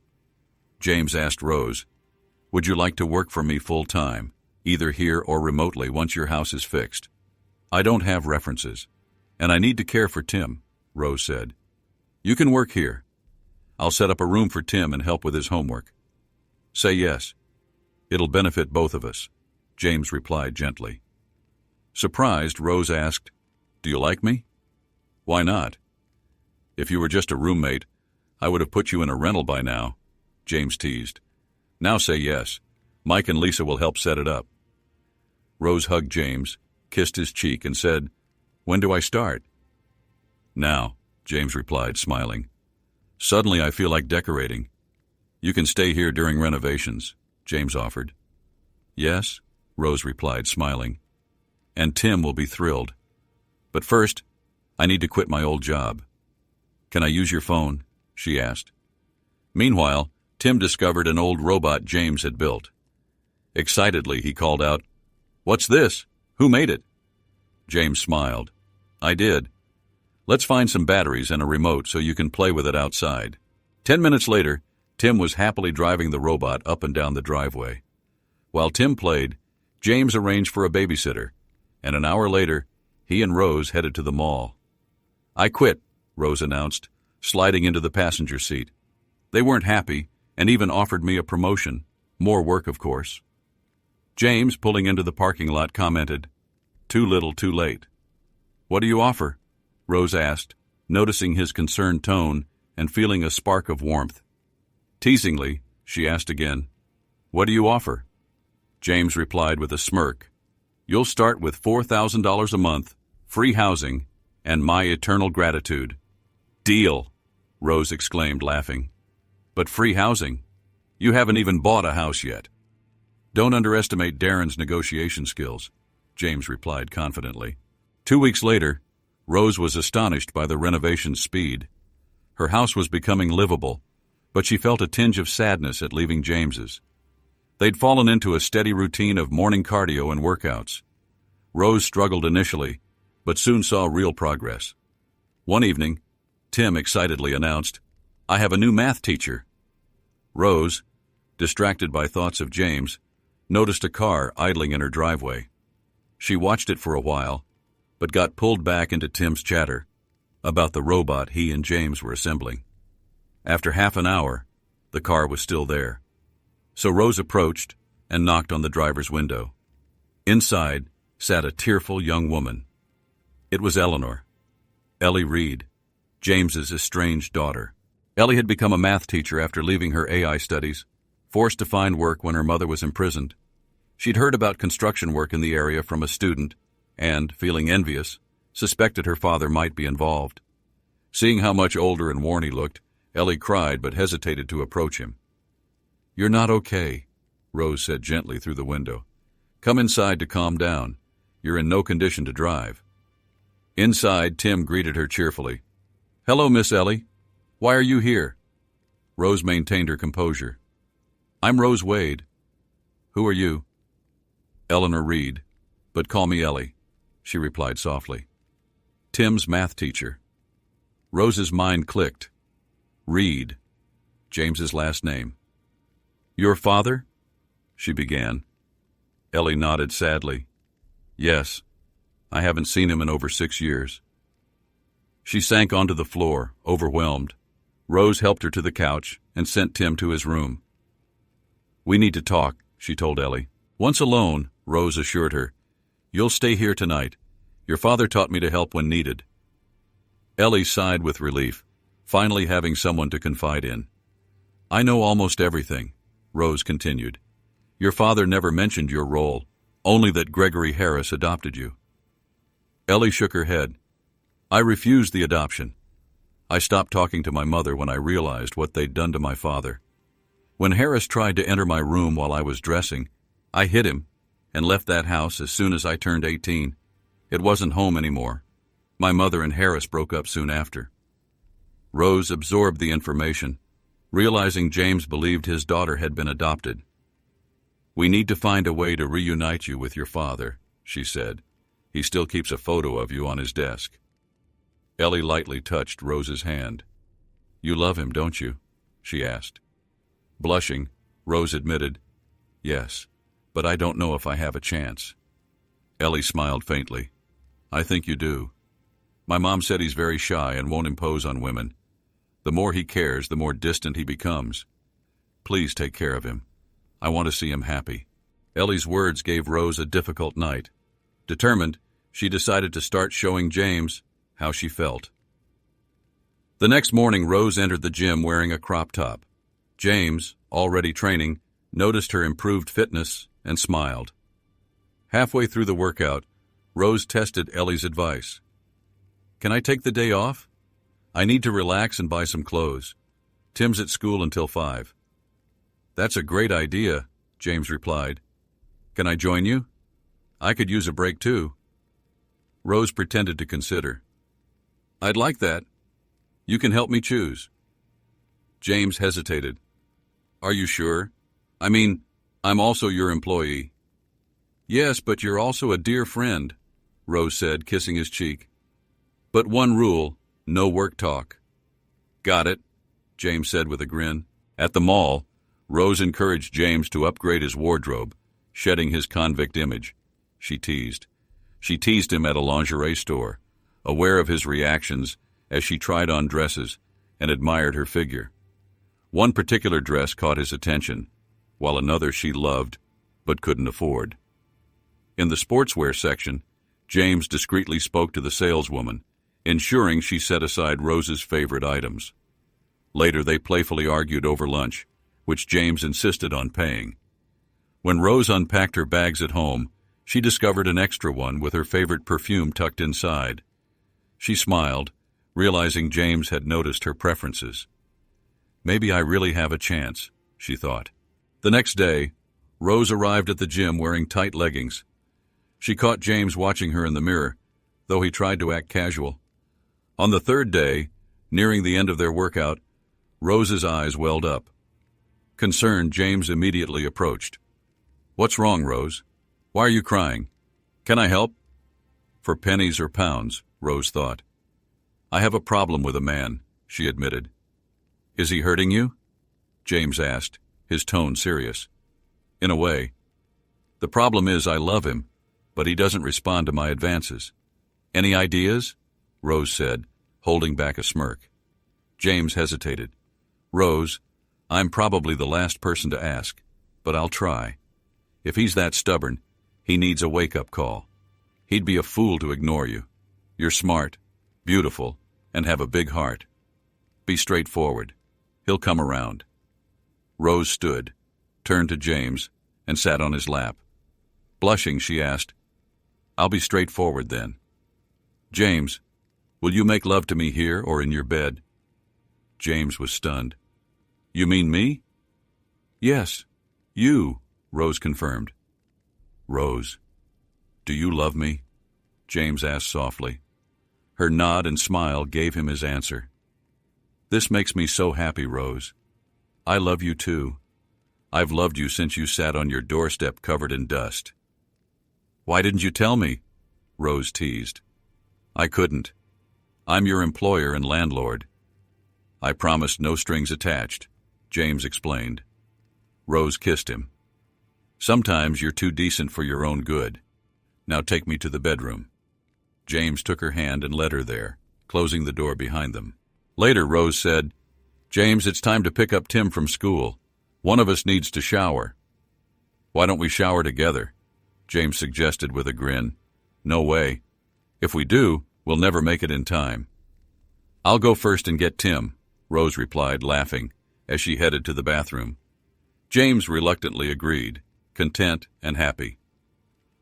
James asked Rose, "Would you like to work for me full-time, either here or remotely once your house is fixed?" "I don't have references, and I need to care for Tim," Rose said. "You can work here. I'll set up a room for Tim and help with his homework." "Say yes. It'll benefit both of us," James replied gently. Surprised, Rose asked, "Do you like me?" "Why not? If you were just a roommate, I would have put you in a rental by now," James teased. "Now say yes. Mike and Lisa will help set it up." Rose hugged James, kissed his cheek, and said, "When do I start?" "Now," James replied, smiling. "Suddenly I feel like decorating." "You can stay here during renovations," James offered. "Yes," Rose replied, smiling. "And Tim will be thrilled. But first, I need to quit my old job." "Can I use your phone?" she asked. Meanwhile, Tim discovered an old robot James had built. Excitedly, he called out, "What's this? Who made it?" James smiled. "I did. Let's find some batteries and a remote so you can play with it outside." 10 minutes later, Tim was happily driving the robot up and down the driveway. While Tim played, James arranged for a babysitter, and an hour later, he and Rose headed to the mall. "I quit," Rose announced, sliding into the passenger seat. They weren't happy and even offered me a promotion. More work, of course. James, pulling into the parking lot, commented, "Too little, too late." "What do you offer?" Rose asked, noticing his concerned tone and feeling a spark of warmth. Teasingly, she asked again, "What do you offer?" James replied with a smirk, "You'll start with $4,000 a month, free housing, and my eternal gratitude." "Deal," Rose exclaimed, laughing. "But free housing? You haven't even bought a house yet." "Don't underestimate Darren's negotiation skills," James replied confidently. 2 weeks later, Rose was astonished by the renovation's speed. Her house was becoming livable, but she felt a tinge of sadness at leaving James's. They'd fallen into a steady routine of morning cardio and workouts. Rose struggled initially, but soon saw real progress. One evening, Tim excitedly announced, "I have a new math teacher." Rose, distracted by thoughts of James, noticed a car idling in her driveway. She watched it for a while, but got pulled back into Tim's chatter about the robot he and James were assembling. After half an hour, the car was still there. So Rose approached and knocked on the driver's window. Inside sat a tearful young woman. It was Eleanor, Ellie Reed, James's estranged daughter. Ellie had become a math teacher after leaving her AI studies, forced to find work when her mother was imprisoned. She'd heard about construction work in the area from a student and, feeling envious, suspected her father might be involved. Seeing how much older and worn he looked, Ellie cried but hesitated to approach him. "You're not okay," Rose said gently through the window. "Come inside to calm down. You're in no condition to drive." Inside, Tim greeted her cheerfully. "Hello, Miss Ellie. Why are you here?" Rose maintained her composure. "I'm Rose Wade." "Who are you?" "Eleanor Reed, but call me Ellie," she replied softly. "Tim's math teacher." Rose's mind clicked. Reed, James's last name. "Your father?" she began. Ellie nodded sadly. "Yes, I haven't seen him in over 6 years." She sank onto the floor, overwhelmed. Rose helped her to the couch and sent Tim to his room. "We need to talk," she told Ellie. Once alone, Rose assured her, "You'll stay here tonight. Your father taught me to help when needed." Ellie sighed with relief, finally having someone to confide in. "I know almost everything," Rose continued. "Your father never mentioned your role, only that Gregory Harris adopted you." Ellie shook her head. "I refused the adoption. I stopped talking to my mother when I realized what they'd done to my father. When Harris tried to enter my room while I was dressing, I hit him and left that house as soon as I turned 18. It wasn't home anymore. My mother and Harris broke up soon after." Rose absorbed the information, realizing James believed his daughter had been adopted. "We need to find a way to reunite you with your father," she said. "He still keeps a photo of you on his desk." Ellie lightly touched Rose's hand. "You love him, don't you?" she asked. Blushing, Rose admitted, "Yes, but I don't know if I have a chance." Ellie smiled faintly. "I think you do. My mom said he's very shy and won't impose on women. The more he cares, the more distant he becomes. Please take care of him. I want to see him happy." Ellie's words gave Rose a difficult night. Determined, she decided to start showing James how she felt. The next morning, Rose entered the gym wearing a crop top. James, already training, noticed her improved fitness, and smiled. Halfway through the workout, Rose tested Ellie's advice. "Can I take the day off? I need to relax and buy some clothes. Tim's at school until 5. "That's a great idea," James replied. "Can I join you? I could use a break too." Rose pretended to consider. "I'd like that. You can help me choose." James hesitated. "Are you sure? I mean, I'm also your employee." "Yes, but you're also a dear friend," Rose said, kissing his cheek. "But one rule, no work talk." "Got it," James said with a grin. At the mall, Rose encouraged James to upgrade his wardrobe, shedding his convict image. She teased. She teased him at a lingerie store, aware of his reactions as she tried on dresses and admired her figure. One particular dress caught his attention, while another she loved but couldn't afford. In the sportswear section, James discreetly spoke to the saleswoman, ensuring she set aside Rose's favorite items. Later, they playfully argued over lunch, which James insisted on paying. When Rose unpacked her bags at home, she discovered an extra one with her favorite perfume tucked inside. She smiled, realizing James had noticed her preferences. "Maybe I really have a chance," she thought. The next day, Rose arrived at the gym wearing tight leggings. She caught James watching her in the mirror, though he tried to act casual. On the third day, nearing the end of their workout, Rose's eyes welled up. Concerned, James immediately approached. "What's wrong, Rose? Why are you crying? Can I help?" For pennies or pounds, Rose thought. "I have a problem with a man," she admitted. "Is he hurting you?" James asked, his tone serious. "In a way. The problem is I love him, but he doesn't respond to my advances." "Any ideas?" Rose said, holding back a smirk. James hesitated. "Rose, I'm probably the last person to ask, but I'll try. If he's that stubborn, he needs a wake-up call. He'd be a fool to ignore you. You're smart, beautiful, and have a big heart. Be straightforward. He'll come around." Rose stood, turned to James, and sat on his lap. Blushing, she asked, "I'll be straightforward then. James, will you make love to me here or in your bed?" James was stunned. "You mean me?" "Yes, you," Rose confirmed. "Rose, do you love me?" James asked softly. Her nod and smile gave him his answer. "This makes me so happy, Rose. I love you too. I've loved you since you sat on your doorstep covered in dust." "Why didn't you tell me?" Rose teased. "I couldn't. I'm your employer and landlord. I promised no strings attached," James explained. Rose kissed him. "Sometimes you're too decent for your own good. Now take me to the bedroom." James took her hand and led her there, closing the door behind them. Later, Rose said, "James, it's time to pick up Tim from school. One of us needs to shower." "Why don't we shower together?" James suggested with a grin. "No way. If we do, we'll never make it in time." "I'll go first and get Tim," Rose replied, laughing, as she headed to the bathroom. James reluctantly agreed, content and happy.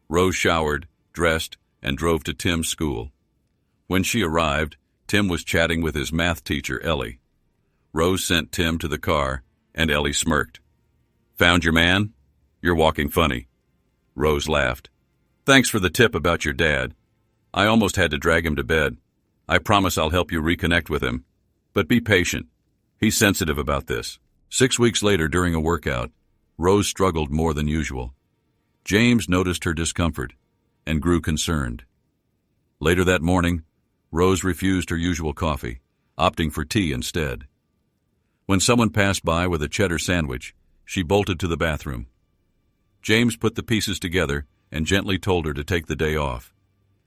Rose showered, dressed, and drove to Tim's school. When she arrived, Tim was chatting with his math teacher, Ellie. Rose sent Tim to the car, and Ellie smirked. "Found your man? You're walking funny." Rose laughed. "Thanks for the tip about your dad. I almost had to drag him to bed. I promise I'll help you reconnect with him. But be patient. He's sensitive about this." 6 weeks later, during a workout, Rose struggled more than usual. James noticed her discomfort and grew concerned. Later that morning, Rose refused her usual coffee, opting for tea instead. When someone passed by with a cheddar sandwich, she bolted to the bathroom. James put the pieces together and gently told her to take the day off.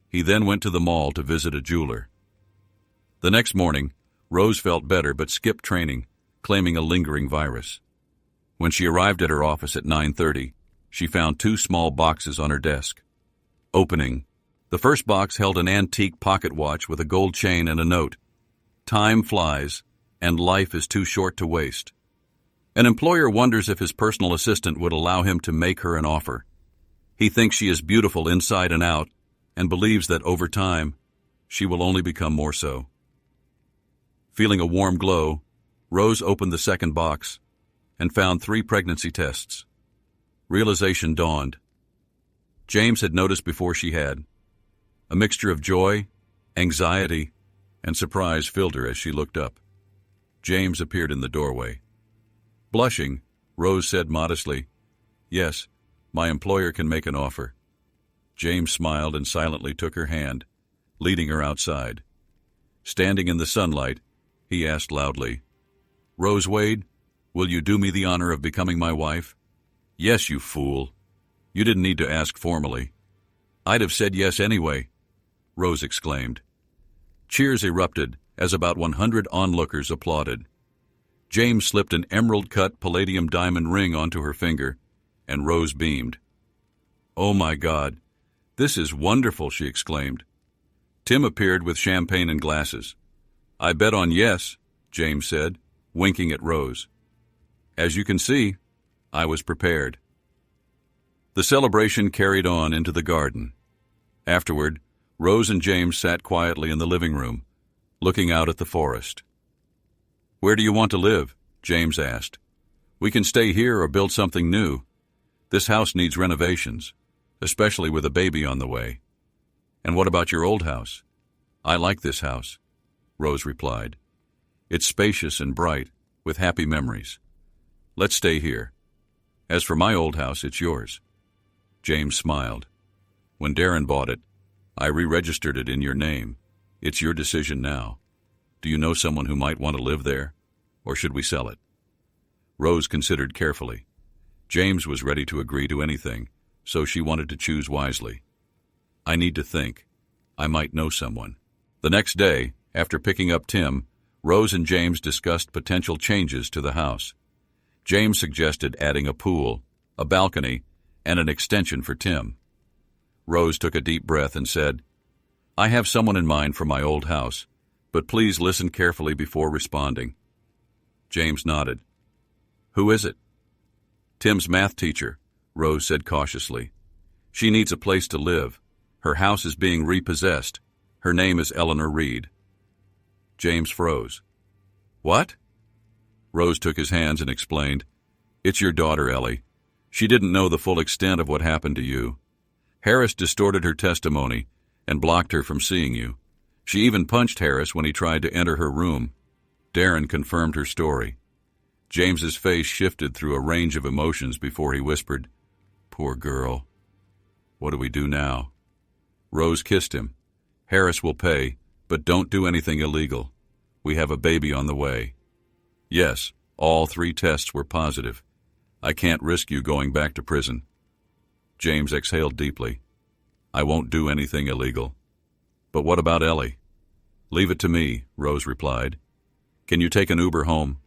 He then went to the mall to visit a jeweler. The next morning, Rose felt better but skipped training, claiming a lingering virus. When she arrived at her office at 9:30, she found 2 small boxes on her desk. Opening, the first box held an antique pocket watch with a gold chain and a note. "Time flies, and life is too short to waste." An employer wonders if his personal assistant would allow him to make her an offer. He thinks she is beautiful inside and out and believes that over time, she will only become more so. Feeling a warm glow, Rose opened the second box and found 3 pregnancy tests. Realization dawned. James had noticed before she had. A mixture of joy, anxiety, and surprise filled her as she looked up. James appeared in the doorway. Blushing, Rose said modestly, "Yes, my employer can make an offer." James smiled and silently took her hand, leading her outside. Standing in the sunlight, he asked loudly, "Rose Wade, will you do me the honor of becoming my wife?" "Yes, you fool. You didn't need to ask formally." "I'd have said yes anyway," Rose exclaimed. Cheers erupted as about 100 onlookers applauded. James slipped an emerald-cut palladium diamond ring onto her finger, and Rose beamed. "Oh my God, this is wonderful," she exclaimed. Tim appeared with champagne and glasses. "I bet on yes," James said, winking at Rose. "As you can see, I was prepared." The celebration carried on into the garden. Afterward, Rose and James sat quietly in the living room, looking out at the forest. "Where do you want to live?" James asked. "We can stay here or build something new. This house needs renovations, especially with a baby on the way." "And what about your old house?" "I like this house," Rose replied. "It's spacious and bright, with happy memories. Let's stay here. As for my old house, it's yours." James smiled. "When Darren bought it, I re-registered it in your name. It's your decision now. Do you know someone who might want to live there, or should we sell it?" Rose considered carefully. James was ready to agree to anything, so she wanted to choose wisely. "I need to think. I might know someone." The next day, after picking up Tim, Rose and James discussed potential changes to the house. James suggested adding a pool, a balcony, and an extension for Tim. Rose took a deep breath and said, "I have someone in mind for my old house, but please listen carefully before responding." James nodded. "Who is it?" "Tim's math teacher," Rose said cautiously. "She needs a place to live. Her house is being repossessed. Her name is Eleanor Reed." James froze. "What?" Rose took his hands and explained, "It's your daughter, Ellie. She didn't know the full extent of what happened to you. Harris distorted her testimony and blocked her from seeing you. She even punched Harris when he tried to enter her room. Darren confirmed her story." James's face shifted through a range of emotions before he whispered, "Poor girl. What do we do now?" Rose kissed him. "Harris will pay, but don't do anything illegal. We have a baby on the way." "Yes, all 3 tests were positive. I can't risk you going back to prison." James exhaled deeply. "I won't do anything illegal." "But what about Ellie?" "Leave it to me," Rose replied. "Can you take an Uber home?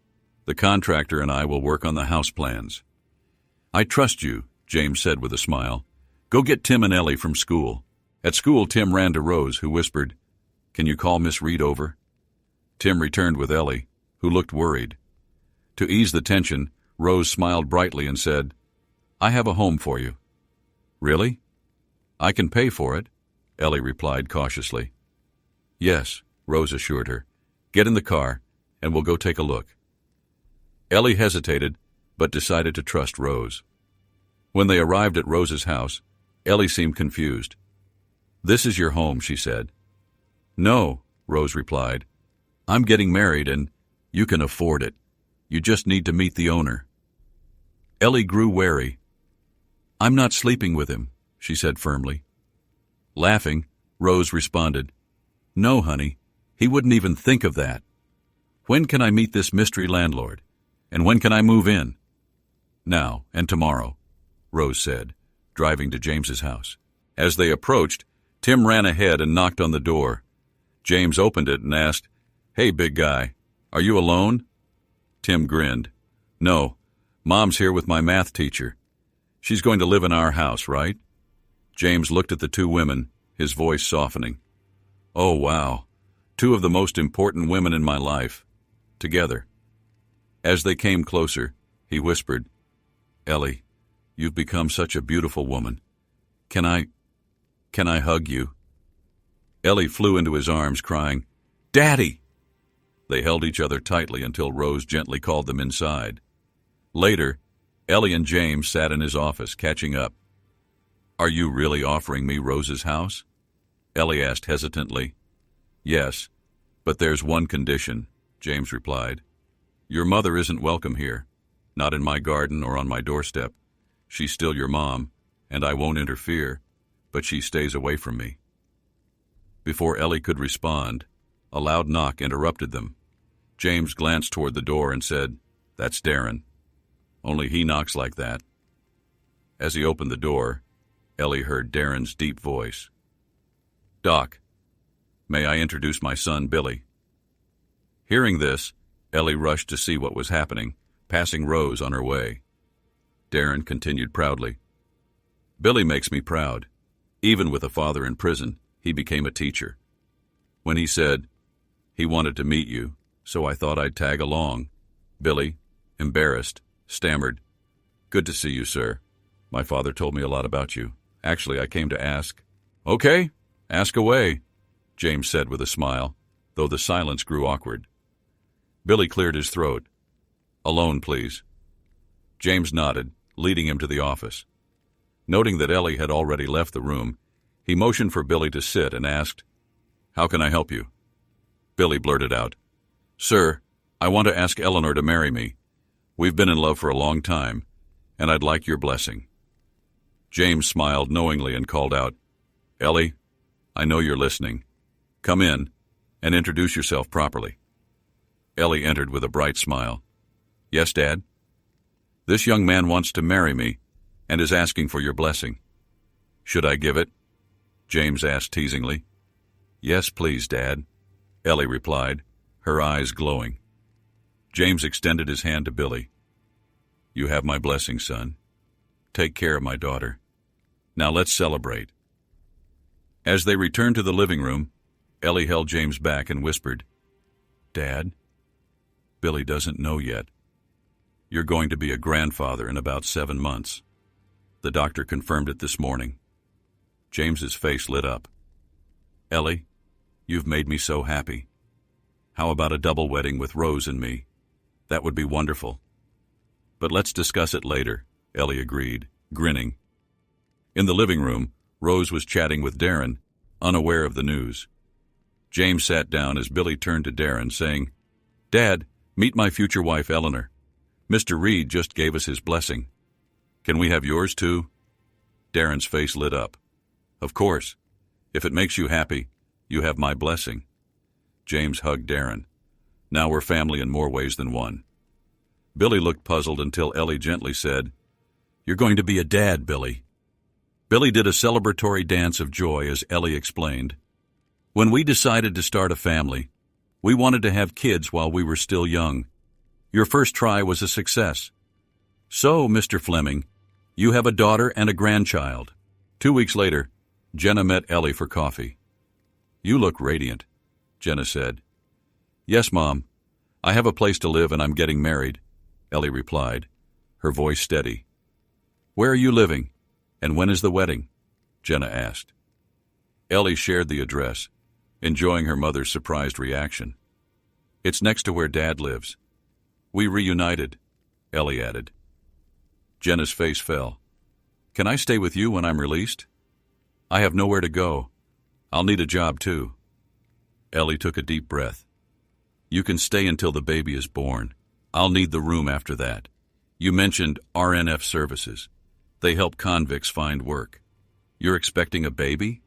The contractor and I will work on the house plans." "I trust you," James said with a smile. "Go get Tim and Ellie from school." At school, Tim ran to Rose, who whispered, "Can you call Miss Reed over?" Tim returned with Ellie, who looked worried. To ease the tension, Rose smiled brightly and said, "I have a home for you." "Really?" "I can pay for it," Ellie replied cautiously. "Yes," Rose assured her. "Get in the car, and we'll go take a look." Ellie hesitated, but decided to trust Rose. When they arrived at Rose's house, Ellie seemed confused. "This is your home," she said. "No," Rose replied. "I'm getting married, and you can afford it. You just need to meet the owner." Ellie grew wary. "I'm not sleeping with him," she said firmly. Laughing, Rose responded, "No, honey, he wouldn't even think of that. When can I meet this mystery landlord? And when can I move in?" "Now and tomorrow," Rose said, driving to James's house. As they approached, Tim ran ahead and knocked on the door. James opened it and asked, "Hey, big guy, are you alone?" Tim grinned. "No, Mom's here with my math teacher. She's going to live in our house, right?" James looked at the 2 women, his voice softening. "Oh, wow, 2 of the most important women in my life. Together." As they came closer, He whispered, "Ellie, you've become such a beautiful woman. Can I hug you?" Ellie flew into his arms, crying, "Daddy!" They held each other tightly until Rose gently called them inside. Later, Ellie and James sat in his office, catching up. "Are you really offering me Rose's house?" Ellie asked hesitantly. "Yes, but there's one condition," James replied. "Your mother isn't welcome here, not in my garden or on my doorstep. She's still your mom, and I won't interfere, but she stays away from me." Before Ellie could respond, a loud knock interrupted them. James glanced toward the door and said, "That's Darren. Only he knocks like that." As he opened the door, Ellie heard Darren's deep voice. "Doc, may I introduce my son, Billy?" Hearing this, Ellie rushed to see what was happening, passing Rose on her way. Darren continued proudly, "Billy makes me proud. Even with a father in prison, he became a teacher. When he said he wanted to meet you, so I thought I'd tag along." Billy, embarrassed, stammered, "Good to see you, sir. My father told me a lot about you. Actually, I came to ask." "Okay, ask away," James said with a smile, though the silence grew awkward. Billy cleared his throat. "Alone, please." James nodded, leading him to the office. Noting that Ellie had already left the room, he motioned for Billy to sit and asked, "How can I help you?" Billy blurted out, "Sir, I want to ask Eleanor to marry me. We've been in love for a long time, and I'd like your blessing." James smiled knowingly and called out, "Ellie, I know you're listening. Come in and introduce yourself properly." Ellie entered with a bright smile. "Yes, Dad?" "This young man wants to marry me and is asking for your blessing." "Should I give it?" James asked teasingly. "Yes, please, Dad," Ellie replied, her eyes glowing. James extended his hand to Billy. "You have my blessing, son. Take care of my daughter. Now let's celebrate." As they returned to the living room, Ellie held James back and whispered, "Dad, Billy doesn't know yet. You're going to be a grandfather in about 7 months. The doctor confirmed it this morning." James's face lit up. "Ellie, you've made me so happy. How about a double wedding with Rose and me? That would be wonderful." "But let's discuss it later," Ellie agreed, grinning. In the living room, Rose was chatting with Darren, unaware of the news. James sat down as Billy turned to Darren, saying, "Dad, meet my future wife, Eleanor. Mr. Reed just gave us his blessing. Can we have yours too?" Darren's face lit up. "Of course. If it makes you happy, you have my blessing." James hugged Darren. "Now we're family in more ways than one." Billy looked puzzled until Ellie gently said, "You're going to be a dad, Billy." Billy did a celebratory dance of joy as Ellie explained. "When we decided to start a family, we wanted to have kids while we were still young. Your first try was a success. So, Mr. Fleming, you have a daughter and a grandchild." 2 weeks later, Jenna met Ellie for coffee. "You look radiant," Jenna said. "Yes, Mom. I have a place to live and I'm getting married," Ellie replied, her voice steady. "Where are you living? And when is the wedding?" Jenna asked. Ellie shared the address, enjoying her mother's surprised reaction. "It's next to where Dad lives." "We reunited," Ellie added. Jenna's face fell. "Can I stay with you when I'm released? I have nowhere to go. I'll need a job too." Ellie took a deep breath. "You can stay until the baby is born. I'll need the room after that. You mentioned RNF services. They help convicts find work. You're expecting a baby?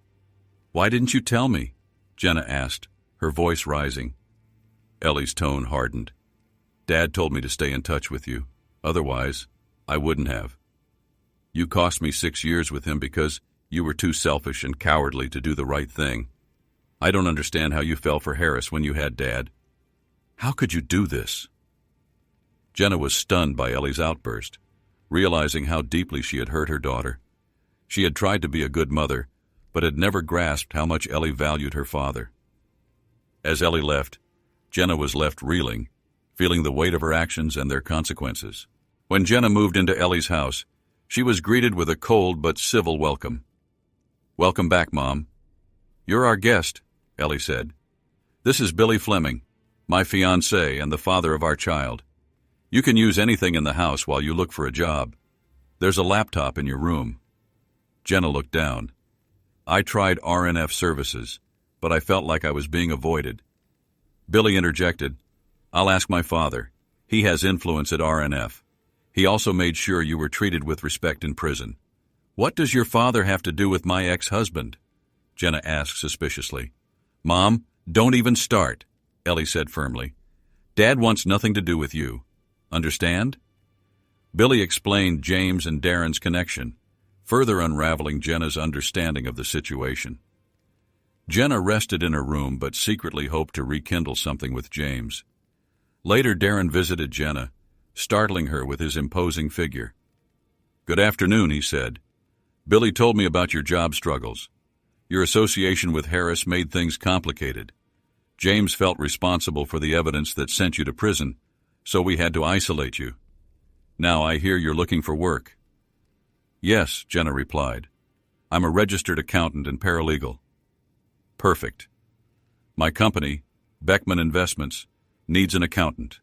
Why didn't you tell me?" Jenna asked, her voice rising. Ellie's tone hardened. "Dad told me to stay in touch with you. Otherwise, I wouldn't have. You cost me 6 years with him because you were too selfish and cowardly to do the right thing. I don't understand how you fell for Harris when you had Dad. How could you do this?" Jenna was stunned by Ellie's outburst, realizing how deeply she had hurt her daughter. She had tried to be a good mother, but had never grasped how much Ellie valued her father. As Ellie left, Jenna was left reeling, feeling the weight of her actions and their consequences. When Jenna moved into Ellie's house, she was greeted with a cold but civil welcome. "Welcome back, Mom." "You're our guest," Ellie said. "This is Billy Fleming, my fiancé and the father of our child. You can use anything in the house while you look for a job. There's a laptop in your room." Jenna looked down. "I tried RNF services, but I felt like I was being avoided." Billy interjected, "I'll ask my father. He has influence at RNF. He also made sure you were treated with respect in prison." "What does your father have to do with my ex-husband?" Jenna asked suspiciously. "Mom, don't even start," Ellie said firmly. "Dad wants nothing to do with you. Understand?" Billy explained James and Darren's connection, further unraveling Jenna's understanding of the situation. Jenna rested in her room but secretly hoped to rekindle something with James. Later, Darren visited Jenna, startling her with his imposing figure. "Good afternoon," he said. "Billy told me about your job struggles. Your association with Harris made things complicated. James felt responsible for the evidence that sent you to prison, so we had to isolate you. Now I hear you're looking for work." "Yes," Jenna replied. "I'm a registered accountant and paralegal." "Perfect. My company, Beckman Investments, needs an accountant.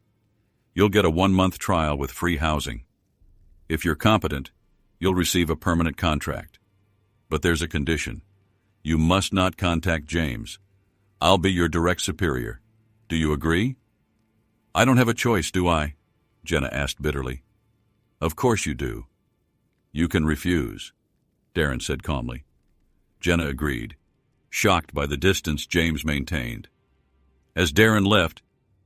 You'll get a 1-month trial with free housing. If you're competent, you'll receive a permanent contract. But there's a condition. You must not contact James. I'll be your direct superior. Do you agree?" "I don't have a choice, do I?" Jenna asked bitterly. "Of course you do. You can refuse," Darren said calmly. Jenna agreed, shocked by the distance James maintained. As Darren left,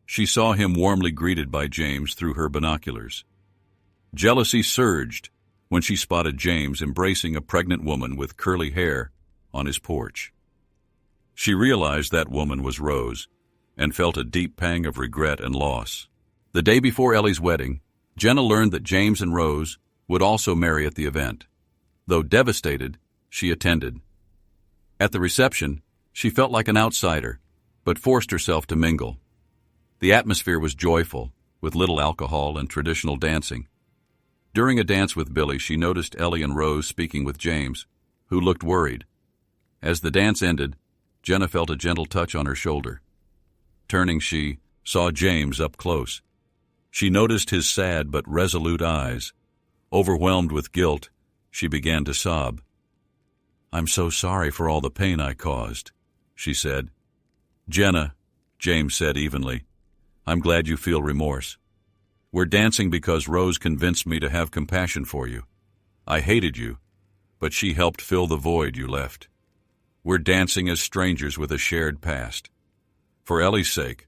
she saw him warmly greeted by James through her binoculars. Jealousy surged when she spotted James embracing a pregnant woman with curly hair on his porch. She realized that woman was Rose and felt a deep pang of regret and loss. The day before Ellie's wedding, Jenna learned that James and Rose would also marry at the event. Though devastated, she attended. At the reception, she felt like an outsider, but forced herself to mingle. The atmosphere was joyful, with little alcohol and traditional dancing. During a dance with Billy, she noticed Ellie and Rose speaking with James, who looked worried. As the dance ended, Jenna felt a gentle touch on her shoulder. Turning, she saw James up close. She noticed his sad but resolute eyes. Overwhelmed with guilt, she began to sob. "I'm so sorry for all the pain I caused," she said. "Jenna," James said evenly, "I'm glad you feel remorse. We're dancing because Rose convinced me to have compassion for you. I hated you, but she helped fill the void you left. We're dancing as strangers with a shared past. For Ellie's sake,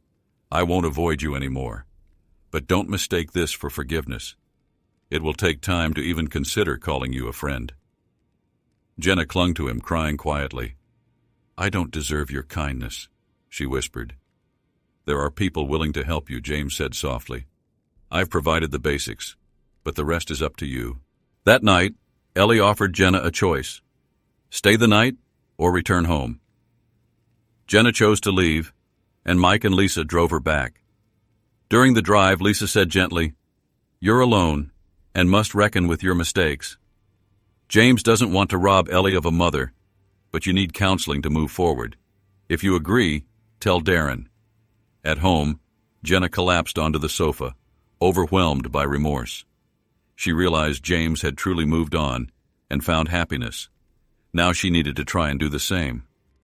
I won't avoid you anymore. But don't mistake this for forgiveness. It will take time to even consider calling you a friend." Jenna clung to him, crying quietly. "I don't deserve your kindness," she whispered. "There are people willing to help you," James said softly. "I've provided the basics, but the rest is up to you." That night, Ellie offered Jenna a choice: stay the night or return home. Jenna chose to leave, and Mike and Lisa drove her back. During the drive, Lisa said gently, "You're alone and must reckon with your mistakes. James doesn't want to rob Ellie of a mother, but you need counseling to move forward. If you agree, tell Darren." At home, Jenna collapsed onto the sofa, overwhelmed by remorse. She realized James had truly moved on and found happiness. Now she needed to try and do the same.